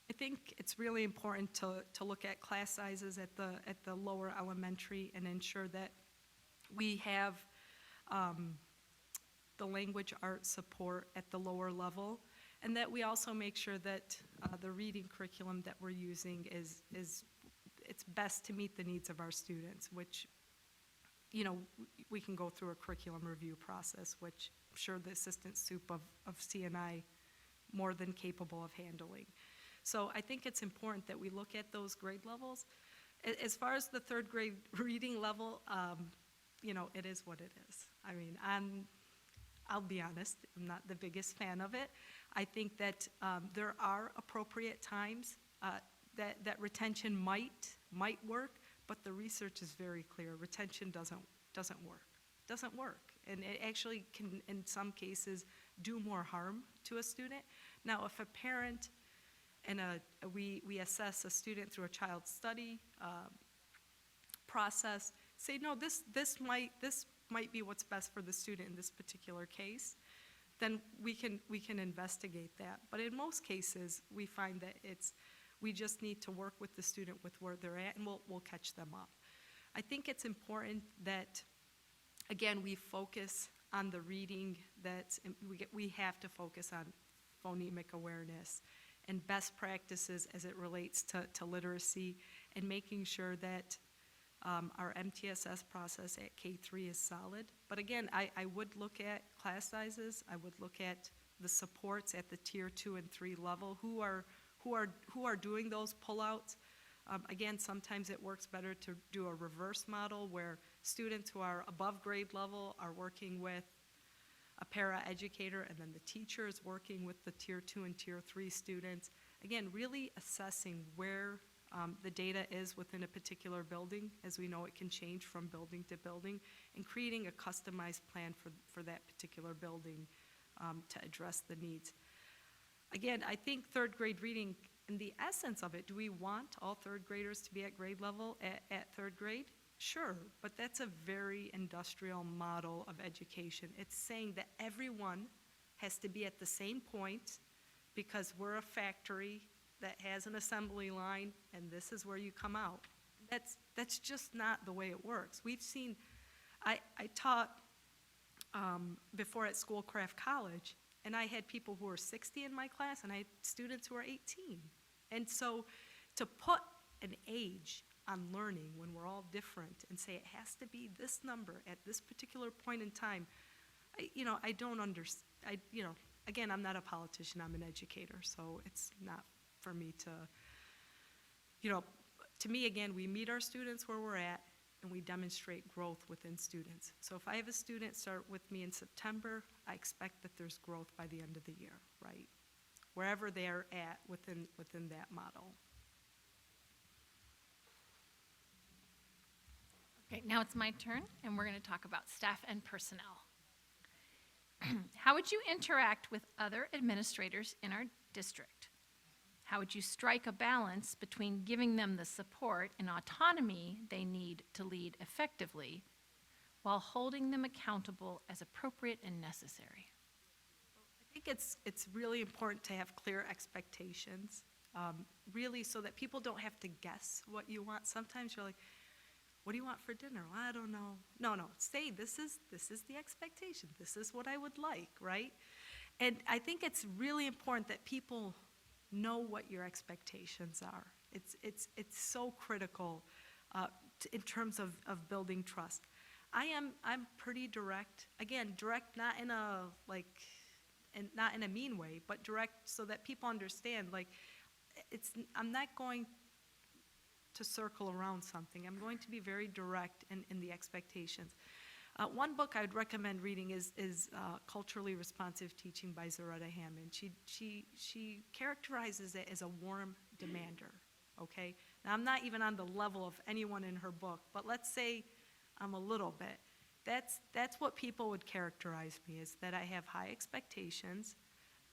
I think it's really important to look at class sizes at the lower elementary and ensure that we have the language arts support at the lower level, and that we also make sure that the reading curriculum that we're using is it's best to meet the needs of our students, which, you know, we can go through a curriculum review process, which I'm sure the assistant soup of CNI more than capable of handling. So I think it's important that we look at those grade levels. As far as the third grade reading level, you know, it is what it is. I mean, I'll be honest, I'm not the biggest fan of it. I think that there are appropriate times that retention might work, but the research is very clear. Retention doesn't work. And it actually can, in some cases, do more harm to a student. Now, if a parent and we assess a student through a child study process, say, no, this might be what's best for the student in this particular case, then we can investigate that. But in most cases, we find that we just need to work with the student with where they're at, and we'll catch them up. I think it's important that, again, we focus on the reading. We have to focus on phonemic awareness and best practices as it relates to literacy, and making sure that our MTSS process at K-3 is solid. But again, I would look at class sizes. I would look at the supports at the tier 2 and 3 level. Who are doing those pullouts? Again, sometimes it works better to do a reverse model where students who are above grade level are working with a para-educator, and then the teacher is working with the tier 2 and tier 3 students. Again, really assessing where the data is within a particular building. As we know, it can change from building to building, and creating a customized plan for that particular building to address the needs. Again, I think third grade reading, in the essence of it, do we want all third graders to be at grade level at third grade? Sure, but that's a very industrial model of education. It's saying that everyone has to be at the same point because we're a factory that has an assembly line, and this is where you come out. That's just not the way it works. We've seen, I taught before at Schoolcraft College, and I had people who were 60 in my class, and I had students who were 18. And so to put an age on learning when we're all different and say it has to be this number at this particular point in time, I don't understand. Again, I'm not a politician, I'm an educator, so it's not for me to me, again, we meet our students where we're at, and we demonstrate growth within students. So if I have a student start with me in September, I expect that there's growth by the end of the year, right? Wherever they're at within that model. Okay, now it's my turn, and we're going to talk about staff and personnel. How would you interact with other administrators in our district? How would you strike a balance between giving them the support and autonomy they need to lead effectively while holding them accountable as appropriate and necessary? I think it's really important to have clear expectations, really, so that people don't have to guess what you want. Sometimes you're like, what do you want for dinner? Well, I don't know. No, say this is the expectation. This is what I would like, right? And I think it's really important that people know what your expectations are. It's so critical in terms of building trust. I'm pretty direct. Again, direct not in a not in a mean way, but direct so that people understand. I'm not going to circle around something. I'm going to be very direct in the expectations. One book I would recommend reading is Culturally Responsive Teaching by Zaretta Hammond. She characterizes it as a warm demander, okay? Now, I'm not even on the level of anyone in her book, but let's say I'm a little bit. That's what people would characterize me, is that I have high expectations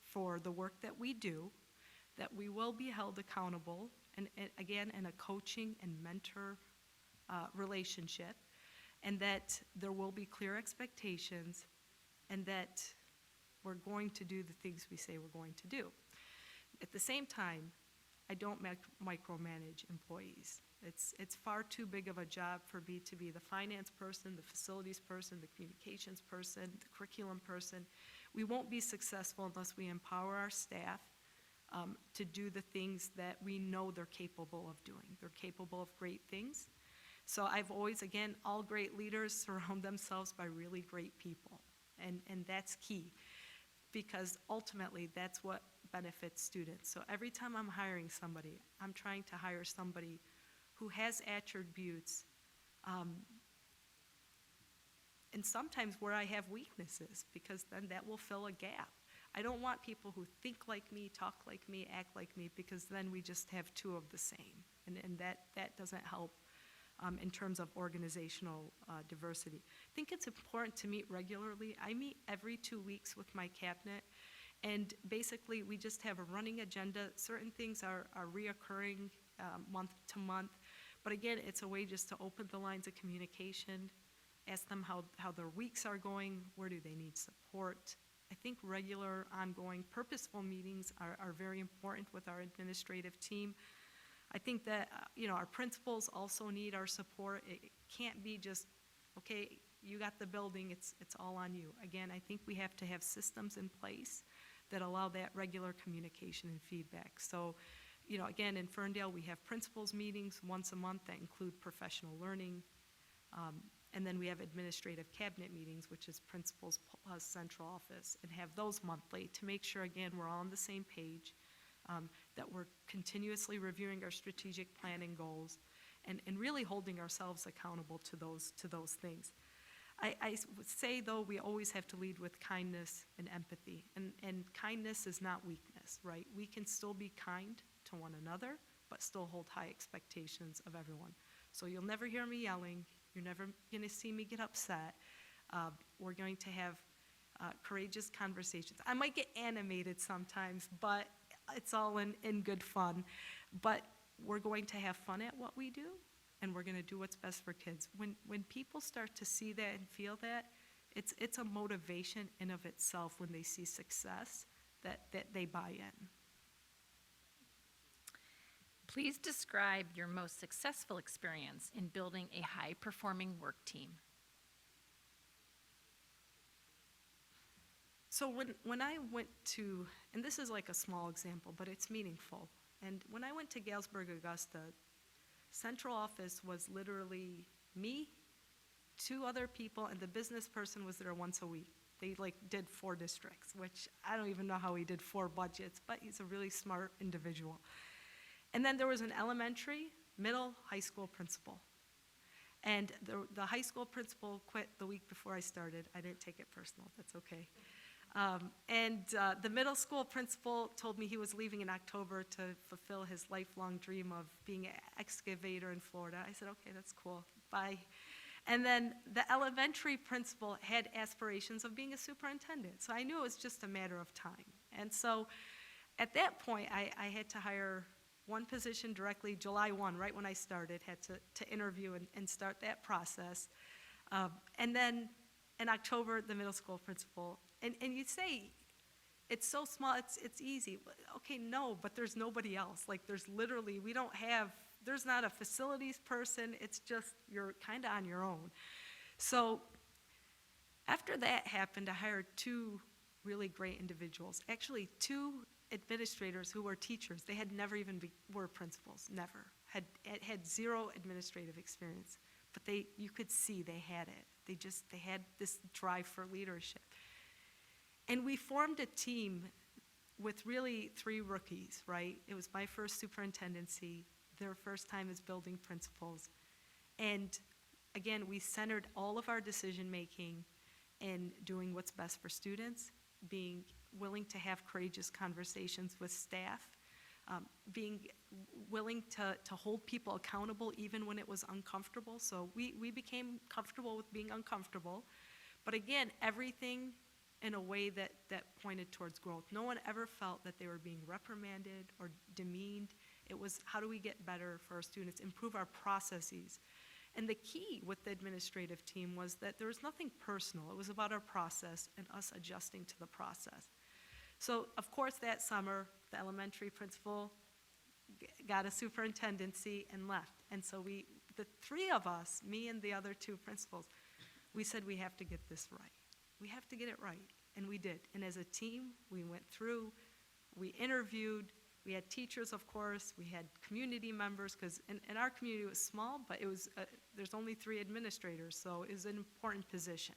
for the work that we do, that we will be held accountable, and again, in a coaching and mentor relationship, and that there will be clear expectations, and that we're going to do the things we say we're going to do. At the same time, I don't micromanage employees. It's far too big of a job for me to be the finance person, the facilities person, the communications person, the curriculum person. We won't be successful unless we empower our staff to do the things that we know they're capable of doing. They're capable of great things. So I've always, again, all great leaders surround themselves by really great people. And that's key, because ultimately that's what benefits students. So every time I'm hiring somebody, I'm trying to hire somebody who has attributes, and sometimes where I have weaknesses, because then that will fill a gap. I don't want people who think like me, talk like me, act like me, because then we just have two of the same. And that doesn't help in terms of organizational diversity. I think it's important to meet regularly. I meet every 2 weeks with my cabinet, and basically we just have a running agenda. Certain things are reoccurring month to month, but again, it's a way just to open the lines of communication, ask them how their weeks are going, where do they need support. I think regular, ongoing, purposeful meetings are very important with our administrative team. I think that, our principals also need our support. It can't be just, okay, you got the building, it's all on you. Again, I think we have to have systems in place that allow that regular communication and feedback. So, again, in Ferndale, we have principals meetings once a month that include professional learning. And then we have administrative cabinet meetings, which is principals plus central office, and have those monthly to make sure, again, we're all on the same page, that we're continuously reviewing our strategic planning goals, and really holding ourselves accountable to those things. I would say, though, we always have to lead with kindness and empathy, and kindness is not weakness, right? We can still be kind to one another, but still hold high expectations of everyone. So you'll never hear me yelling. You're never going to see me get upset. We're going to have courageous conversations. I might get animated sometimes, but it's all in good fun. But we're going to have fun at what we do, and we're going to do what's best for kids. When people start to see that and feel that, it's a motivation in of itself when they see success that they buy in. Please describe your most successful experience in building a high-performing work team. So when I went to, and this is like a small example, but it's meaningful. And when I went to Galesburg, Augusta, central office was literally me, 2 other people, and the business person was there once a week. They did 4 districts, which I don't even know how he did 4 budgets, but he's a really smart individual. And then there was an elementary, middle, high school principal. And the high school principal quit the week before I started. I didn't take it personal, that's okay. The middle school principal told me he was leaving in October to fulfill his lifelong dream of being an excavator in Florida. I said, okay, that's cool, bye. And then the elementary principal had aspirations of being a superintendent, so I knew it was just a matter of time. And so at that point, I had to hire one position directly, July 1, right when I started, had to interview and start that process. And then in October, the middle school principal. And you'd say, it's so small, it's easy. Okay, no, but there's nobody else. Like, there's literally, there's not a facilities person, it's just, you're kind of on your own. So after that happened, I hired two really great individuals. Actually, two administrators who were teachers. They had never even were principals, never. Had zero administrative experience. But you could see they had it. They had this drive for leadership. And we formed a team with really three rookies, right? It was my first superintendency, their first time as building principals. And again, we centered all of our decision-making in doing what's best for students, being willing to have courageous conversations with staff, being willing to hold people accountable even when it was uncomfortable. So we became comfortable with being uncomfortable. But again, everything in a way that pointed towards growth. No one ever felt that they were being reprimanded or demeaned. It was, how do we get better for our students, improve our processes? And the key with the administrative team was that there was nothing personal. It was about our process and us adjusting to the process. So, of course, that summer, the elementary principal got a superintendency and left. And so the three of us, me and the other two principals, we said we have to get this right. We have to get it right, and we did. And as a team, we went through, we interviewed, we had teachers, of course, we had community members, because in our community it was small, but it was there's only 3 administrators, so it was an important position.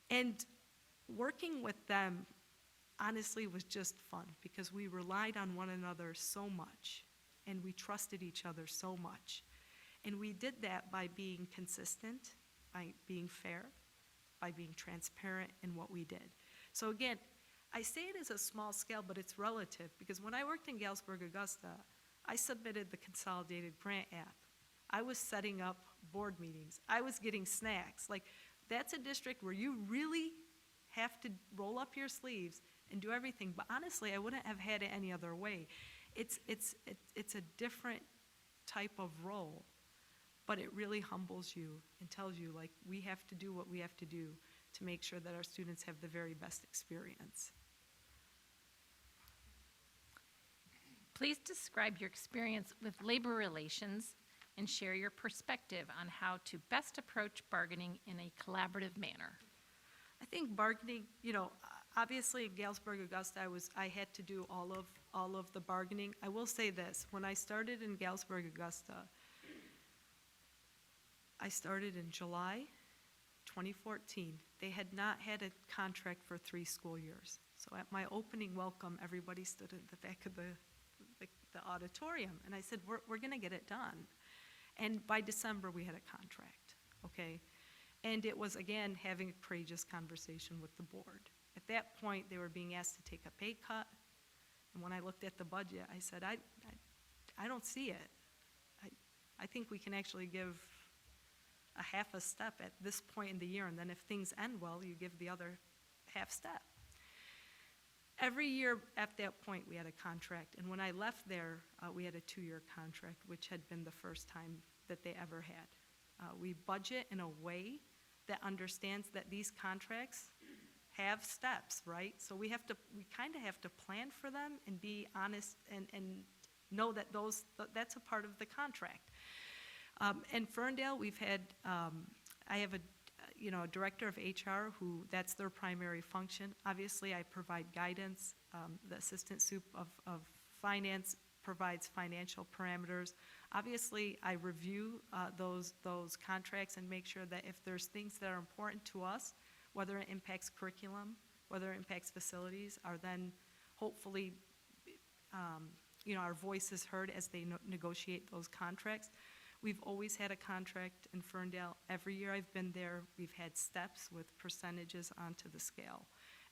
And working with them, honestly, was just fun, because we relied on one another so much, and we trusted each other so much. And we did that by being consistent, by being fair, by being transparent in what we did. So again, I say it as a small scale, but it's relative, because when I worked in Galesburg, Augusta, I submitted the Consolidated Grant app. I was setting up board meetings. I was getting snacks. Like, that's a district where you really have to roll up your sleeves and do everything. But honestly, I wouldn't have had it any other way. It's a different type of role, but it really humbles you and tells you, like, we have to do what we have to do to make sure that our students have the very best experience. Please describe your experience with labor relations and share your perspective on how to best approach bargaining in a collaborative manner. I think bargaining, obviously in Galesburg, Augusta, I had to do all of the bargaining. I will say this, when I started in Galesburg, Augusta, I started in July 2014. They had not had a contract for 3 school years. So at my opening welcome, everybody stood at the back of the auditorium, and I said, we're gonna get it done. And by December, we had a contract, okay? And it was, again, having a courageous conversation with the board. At that point, they were being asked to take a pay cut, and when I looked at the budget, I said, I don't see it. I think we can actually give a half a step at this point in the year, and then if things end well, you give the other half step. Every year at that point, we had a contract, and when I left there, we had a 2-year contract, which had been the first time that they ever had. We budget in a way that understands that these contracts have steps, right? So we kind of have to plan for them and be honest and know that that's a part of the contract. In Ferndale, we've had, I have a director of HR who, that's their primary function. Obviously, I provide guidance. The assistant soup of finance provides financial parameters. Obviously, I review those contracts and make sure that if there's things that are important to us, whether it impacts curriculum, whether it impacts facilities, are then hopefully, our voice is heard as they negotiate those contracts. We've always had a contract in Ferndale. Every year I've been there, we've had steps with percentages onto the scale.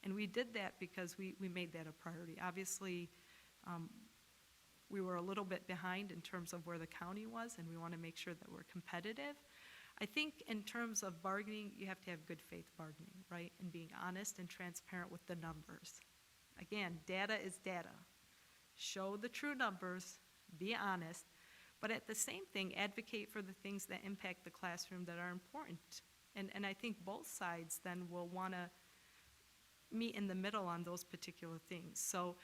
And we did that because we made that a priority. Obviously, we were a little bit behind in terms of where the county was, and we want to make sure that we're competitive. I think in terms of bargaining, you have to have good faith bargaining, right? And being honest and transparent with the numbers. Again, data is data. Show the true numbers, be honest, but at the same thing, advocate for the things that impact the classroom that are important. And I think both sides then will want to meet in the middle on those particular things. So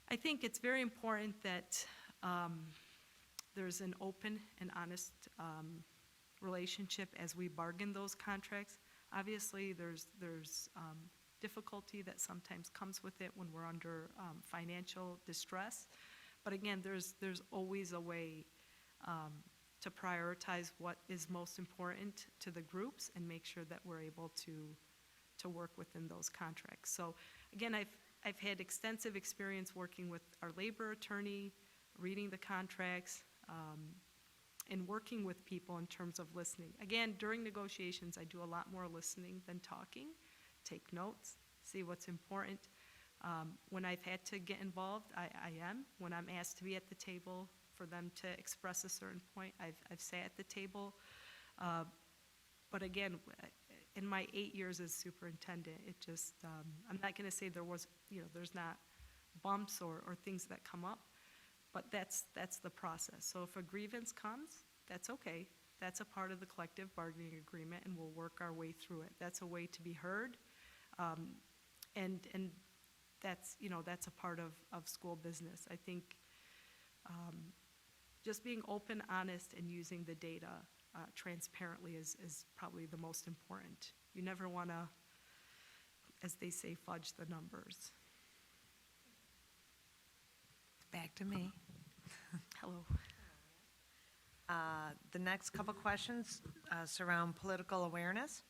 I think it's very important that there's an open and honest relationship as we bargain those contracts. Obviously, there's difficulty that sometimes comes with it when we're under financial distress. But again, there's always a way to prioritize what is most important to the groups and make sure that we're able to work within those contracts. So again, I've had extensive experience working with our labor attorney, reading the contracts, and working with people in terms of listening. Again, during negotiations, I do a lot more listening than talking, take notes, see what's important. When I've had to get involved, I am. When I'm asked to be at the table for them to express a certain point, I've sat at the table. But again, in my 8 years as superintendent, it just, I'm not going to say there's not bumps or things that come up, but that's the process. So if a grievance comes, that's okay. That's a part of the collective bargaining agreement, and we'll work our way through it. That's a way to be heard, and that's a part of school business. I think just being open, honest, and using the data transparently is probably the most important. You never want to, as they say, fudge the numbers. Back to me. Hello. The next couple questions surround political awareness.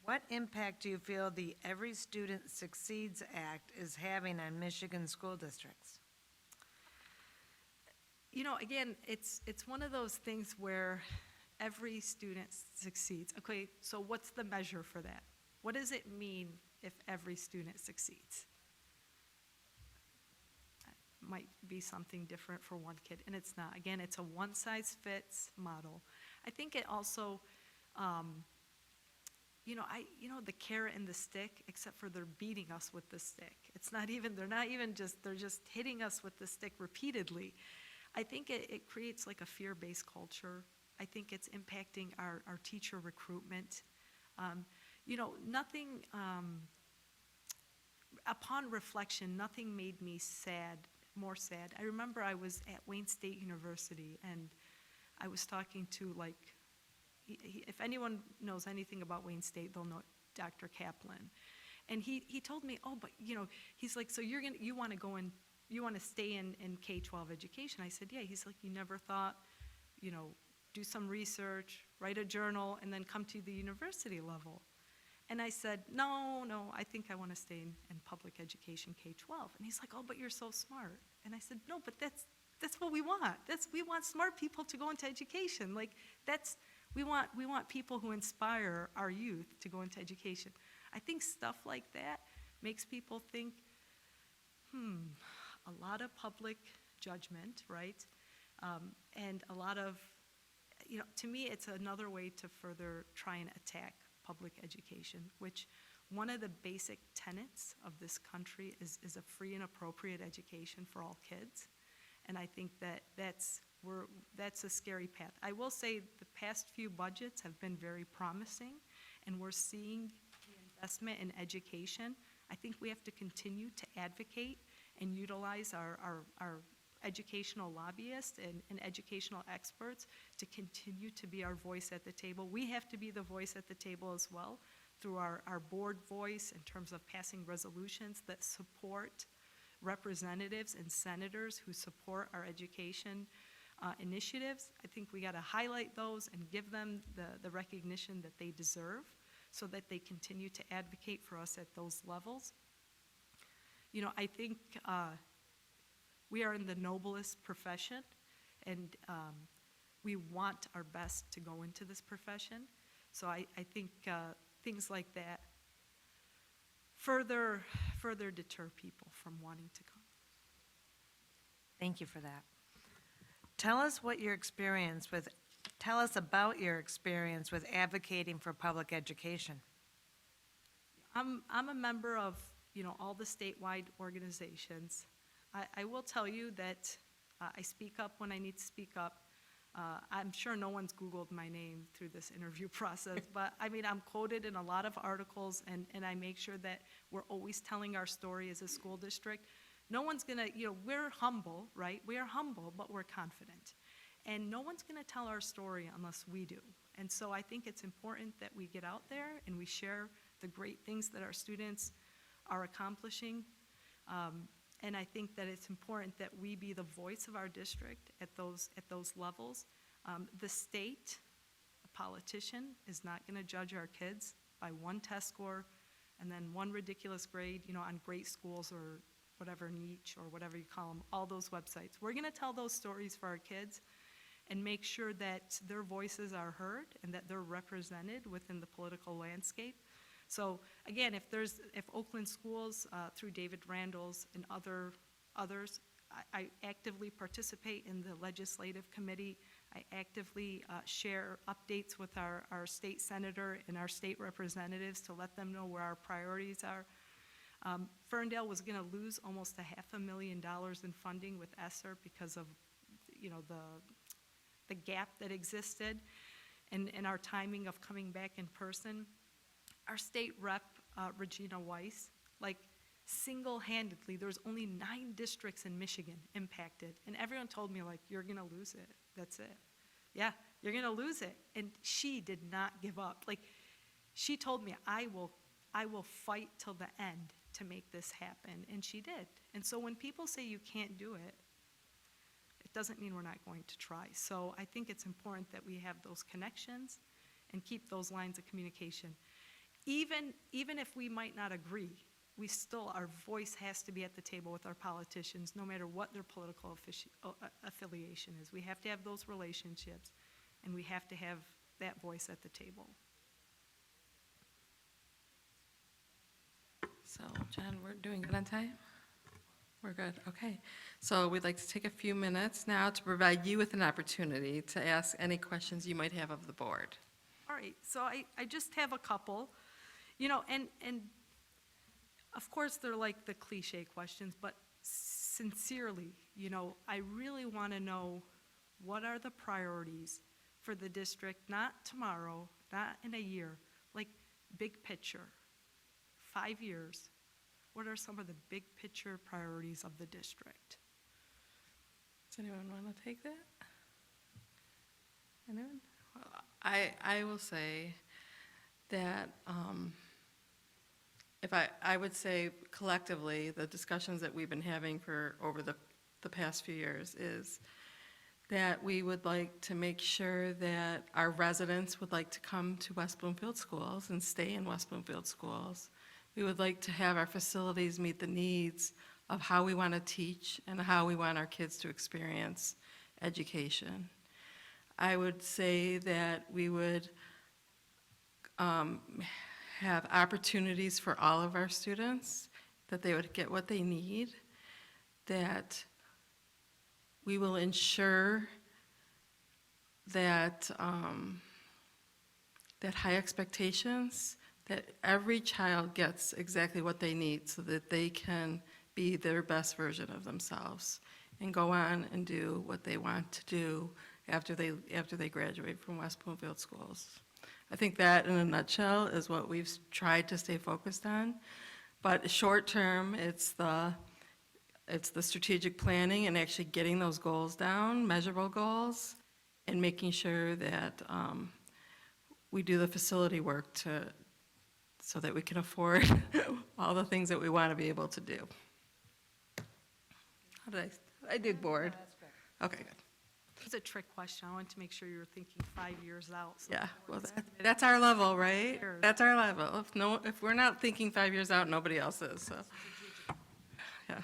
What impact do you feel the Every Student Succeeds Act is having on Michigan school districts? Again, it's one of those things where every student succeeds. Okay, so what's the measure for that? What does it mean if every student succeeds? Might be something different for one kid, and it's not. Again, it's a one-size-fits model. I think it also, the carrot and the stick, except for they're beating us with the stick. They're just hitting us with the stick repeatedly. I think it creates like a fear-based culture. I think it's impacting our teacher recruitment. Upon reflection, nothing made me more sad. I remember I was at Wayne State University, and I was talking to, if anyone knows anything about Wayne State, they'll know Dr. Kaplan. And he told me, he's like, so you want to go in, you want to stay in K-12 education? I said, yeah. He's like, you never thought, do some research, write a journal, and then come to the university level? And I said, no, I think I want to stay in public education, K-12. And he's like, oh, but you're so smart. And I said, no, but that's what we want. We want smart people to go into education. We want people who inspire our youth to go into education. I think stuff like that makes people think, a lot of public judgment, right? And a lot of, to me, it's another way to further try and attack public education, which one of the basic tenets of this country is a free and appropriate education for all kids. And I think that's a scary path. I will say the past few budgets have been very promising, and we're seeing the investment in education. I think we have to continue to advocate and utilize our educational lobbyists and educational experts to continue to be our voice at the table. We have to be the voice at the table as well through our board voice in terms of passing resolutions that support representatives and senators who support our education initiatives. I think we got to highlight those and give them the recognition that they deserve so that they continue to advocate for us at those levels. I think we are in the noblest profession, and we want our best to go into this profession. So I think things like that further deter people from wanting to come. Thank you for that. Tell us about your experience with advocating for public education. I'm a member of, all the statewide organizations. I will tell you that I speak up when I need to speak up. I'm sure no one's Googled my name through this interview process, but I mean, I'm quoted in a lot of articles, and I make sure that we're always telling our story as a school district. No one's gonna, we're humble, right? We are humble, but we're confident. And no one's gonna tell our story unless we do. And so I think it's important that we get out there and we share the great things that our students are accomplishing. And I think that it's important that we be the voice of our district at those levels. The state, a politician, is not gonna judge our kids by one test score and then one ridiculous grade, on great schools or whatever niche or whatever you call them, all those websites. We're gonna tell those stories for our kids and make sure that their voices are heard and that they're represented within the political landscape. So again, if Oakland Schools, through David Randall's and others, I actively participate in the legislative committee. I actively share updates with our state senator and our state representatives to let them know where our priorities are. Ferndale was gonna lose almost $500,000 in funding with ESSER because of, the gap that existed and our timing of coming back in person. Our state rep, Regina Weiss, single-handedly, there's only 9 districts in Michigan impacted, and everyone told me, you're gonna lose it, that's it. Yeah, you're gonna lose it, and she did not give up. She told me, I will fight till the end to make this happen, and she did. And so when people say you can't do it, it doesn't mean we're not going to try. So I think it's important that we have those connections and keep those lines of communication. Even if we might not agree, our voice has to be at the table with our politicians, no matter what their political affiliation is. We have to have those relationships, and we have to have that voice at the table. So, Jen, we're doing good on time? We're good, okay. So we'd like to take a few minutes now to provide you with an opportunity to ask any questions you might have of the board. All right, so I just have a couple, and of course they're like the cliche questions, but sincerely, I really want to know what are the priorities for the district, not tomorrow, not in a year, big picture, 5 years. What are some of the big picture priorities of the district? Does anyone want to take that? Anyone? Well, I will say that I would say collectively, the discussions that we've been having for over the past few years is that we would like to make sure that our residents would like to come to West Bloomfield schools and stay in West Bloomfield schools. We would like to have our facilities meet the needs of how we want to teach and how we want our kids to experience education. I would say that we would have opportunities for all of our students, that they would get what they need, that we will ensure that, that high expectations, that every child gets exactly what they need so that they can be their best version of themselves and go on and do what they want to do after they graduate from West Bloomfield schools. I think that in a nutshell is what we've tried to stay focused on. But short term, it's the strategic planning and actually getting those goals down, measurable goals, and making sure that we do the facility work so that we can afford all the things that we want to be able to do. How did I did board? Okay, good. It was a trick question. I wanted to make sure you were thinking 5 years out. So Yeah, well, that's our level, right? Sure. That's our level. If we're not thinking 5 years out, nobody else is, so. Yeah.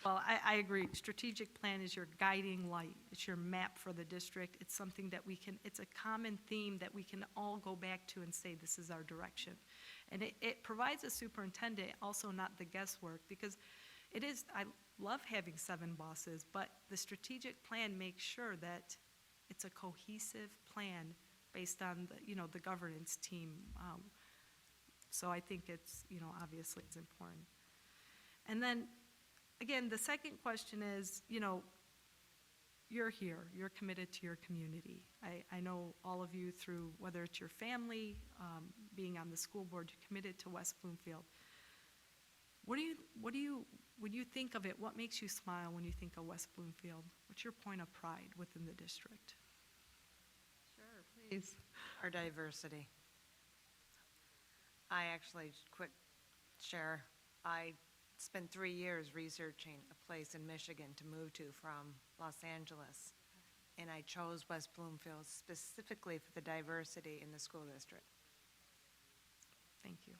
Well, I agree. Strategic plan is your guiding light. It's your map for the district. It's something that it's a common theme that we can all go back to and say, this is our direction. And it provides a superintendent also not the guesswork, because I love having 7 bosses, but the strategic plan makes sure that it's a cohesive plan based on the governance team. So I think it's, obviously it's important. And then, again, the second question is, you're here, you're committed to your community. I know all of you through, whether it's your family, being on the school board, you're committed to West Bloomfield. When you think of it, what makes you smile when you think of West Bloomfield? What's your point of pride within the district? Sure, please. Our diversity. I actually, quick share, I spent 3 years researching a place in Michigan to move to from Los Angeles, and I chose West Bloomfield specifically for the diversity in the school district. Thank you.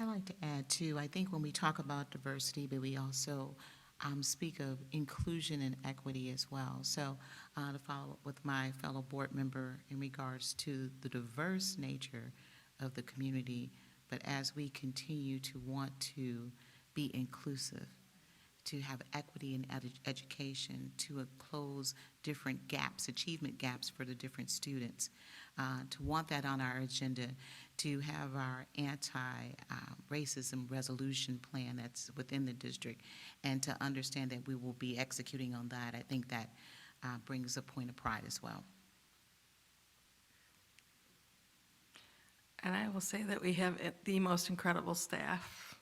I'd like to add, too, I think when we talk about diversity, but we also speak of inclusion and equity as well. So to follow up with my fellow board member in regards to the diverse nature of the community, but as we continue to want to be inclusive, to have equity in education, to close different gaps, achievement gaps for the different students, to want that on our agenda, to have our anti-racism resolution plan that's within the district, and to understand that we will be executing on that. I think that brings a point of pride as well. And I will say that we have the most incredible staff.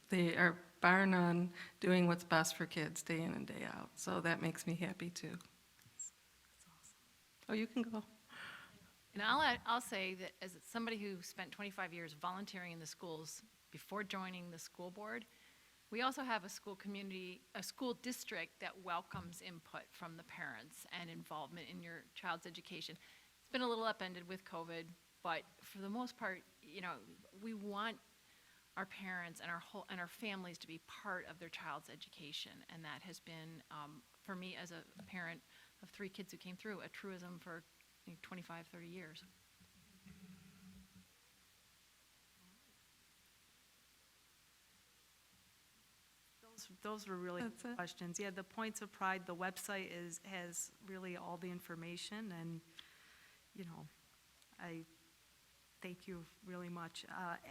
They are bar none doing what's best for kids day in and day out. So that makes me happy too. That's awesome. Oh, you can go. And I'll say that as somebody who spent 25 years volunteering in the schools before joining the school board, we also have a school community, a school district that welcomes input from the parents and involvement in your child's education. It's been a little upended with COVID, but for the most part, we want our parents and our families to be part of their child's education, and that has been, for me as a parent of 3 kids who came through, a truism for 25, 30 years. Those were really That's good it. questions. Yeah, the points of pride, the website has really all the information, and, I thank you really much.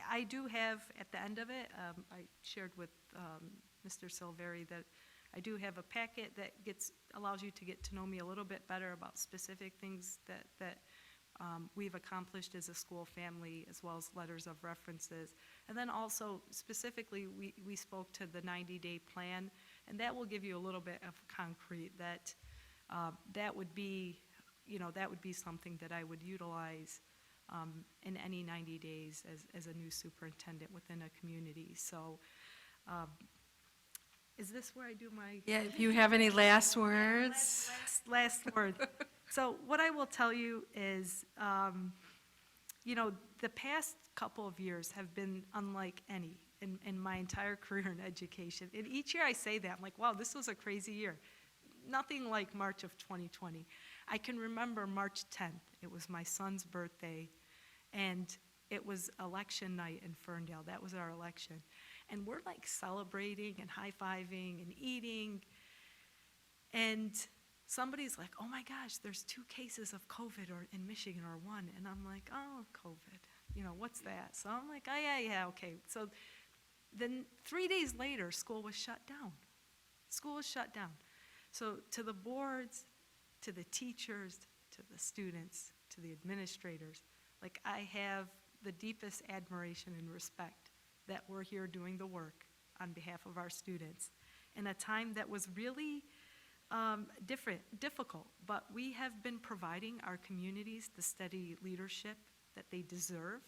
I do have, at the end of it, I shared with Mr. Silveri that I do have a packet that allows you to get to know me a little bit better about specific things that we've accomplished as a school family, as well as letters of references. And then also, specifically, we spoke to the 90-day plan, and that will give you a little bit of concrete that would be, that would be something that I would utilize in any 90 days as a new superintendent within a community. So is this where I do my? Yeah, if you have any last words. Last word. So what I will tell you is, the past couple of years have been unlike any in my entire career in education. And each year I say that, I'm like, wow, this was a crazy year. Nothing like March of 2020. I can remember March 10th. It was my son's birthday, and it was election night in Ferndale. That was our election. And we're like celebrating and high-fiving and eating. And somebody's like, oh my gosh, there's 2 cases of COVID in Michigan, or 1. And I'm like, oh, COVID, what's that? So I'm like, oh yeah, okay. So then 3 days later, school was shut down. School was shut down. So to the boards, to the teachers, to the students, to the administrators, like, I have the deepest admiration and respect that we're here doing the work on behalf of our students in a time that was really difficult, but we have been providing our communities the steady leadership that they deserve,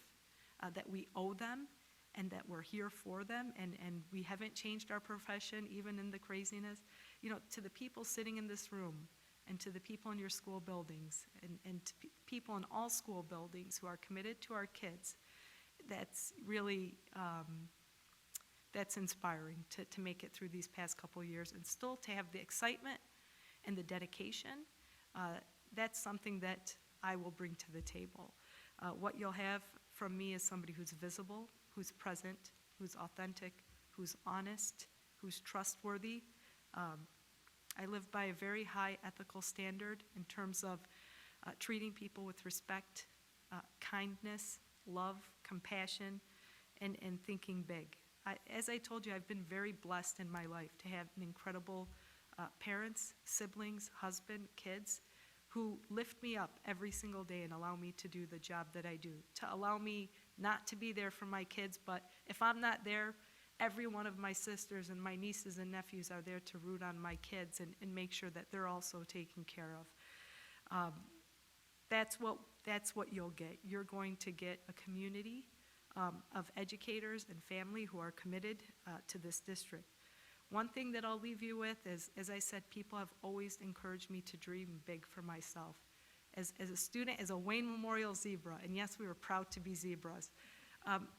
that we owe them, and that we're here for them, and we haven't changed our profession even in the craziness. To the people sitting in this room, and to the people in your school buildings, and to people in all school buildings who are committed to our kids, that's really, that's inspiring to make it through these past couple of years and still to have the excitement and the dedication. That's something that I will bring to the table. What you'll have from me is somebody who's visible, who's present, who's authentic, who's honest, who's trustworthy. I live by a very high ethical standard in terms of treating people with respect, kindness, love, compassion, and thinking big. As I told you, I've been very blessed in my life to have an incredible parents, siblings, husband, kids, who lift me up every single day and allow me to do the job that I do, to allow me not to be there for my kids, but if I'm not there, every one of my sisters and my nieces and nephews are there to root on my kids and make sure that they're also taken care of. That's what you'll get. You're going to get a community of educators and family who are committed to this district. One thing that I'll leave you with is, as I said, people have always encouraged me to dream big for myself. As a student, as a Wayne Memorial Zebra, and yes, we were proud to be zebras,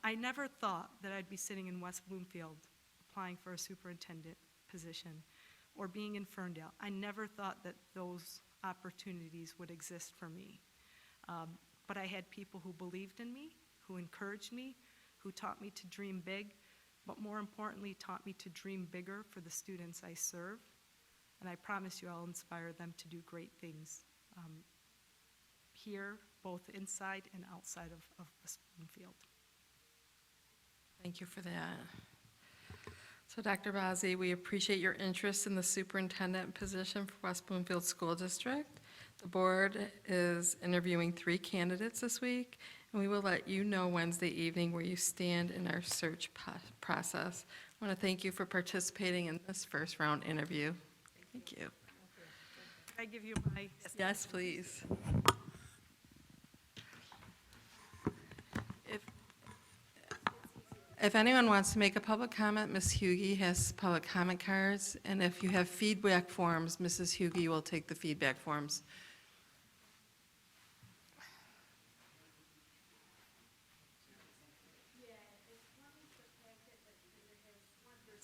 I never thought that I'd be sitting in West Bloomfield applying for a superintendent position or being in Ferndale. I never thought that those opportunities would exist for me. But I had people who believed in me, who encouraged me, who taught me to dream big, but more importantly, taught me to dream bigger for the students I serve. And I promise you I'll inspire them to do great things here, both inside and outside of West Bloomfield. Thank you for that. So Dr. Bazzi, we appreciate your interest in the superintendent position for West Bloomfield School District. The board is interviewing 3 candidates this week, and we will let you know Wednesday evening where you stand in our search process. I want to thank you for participating in this first round interview. Thank you. Can I give you my? Yes, please. If anyone wants to make a public comment, Ms. Hughey has public comment cards, and if you have feedback forms, Mrs. Hughey will take the feedback forms.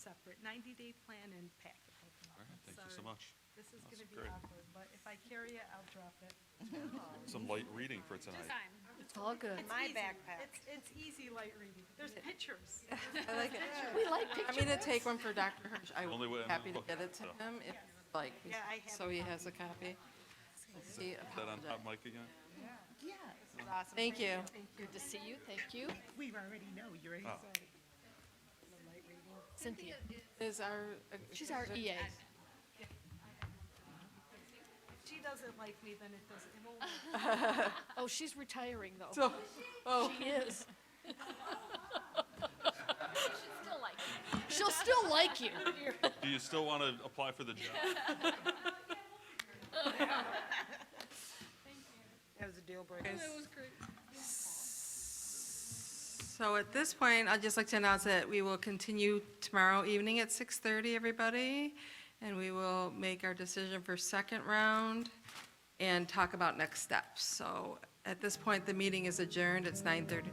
Separate, 90-day plan and packet. All right, thank you so much. This is That's going to be great. awkward, but if I carry it, I'll drop it. Some light reading for tonight. It's all good. My Easy. backpack. It's easy light reading. There's pictures. I like it. We like Want me to take one for Dr. Hirsch? I Only way would I be happy to know. get it to him if you'd like, Yeah, I have so he has a copy. See, Is that on top mic again? Thank you. Good to see you, thank you. We already know you're Oh. Cynthia, Is our. she's our EA. If she doesn't like me, then it doesn't, it won't. Oh, she's retiring, though. So, oh, She is. Still like it. She'll still like you. Do you still want to apply for the job? That was a deal breaker. so at this point, I'd just like to announce that we will continue tomorrow evening at 6:30, everybody, and we will make our decision for second round and talk about next steps. So at this point, the meeting is adjourned. It's 9:30.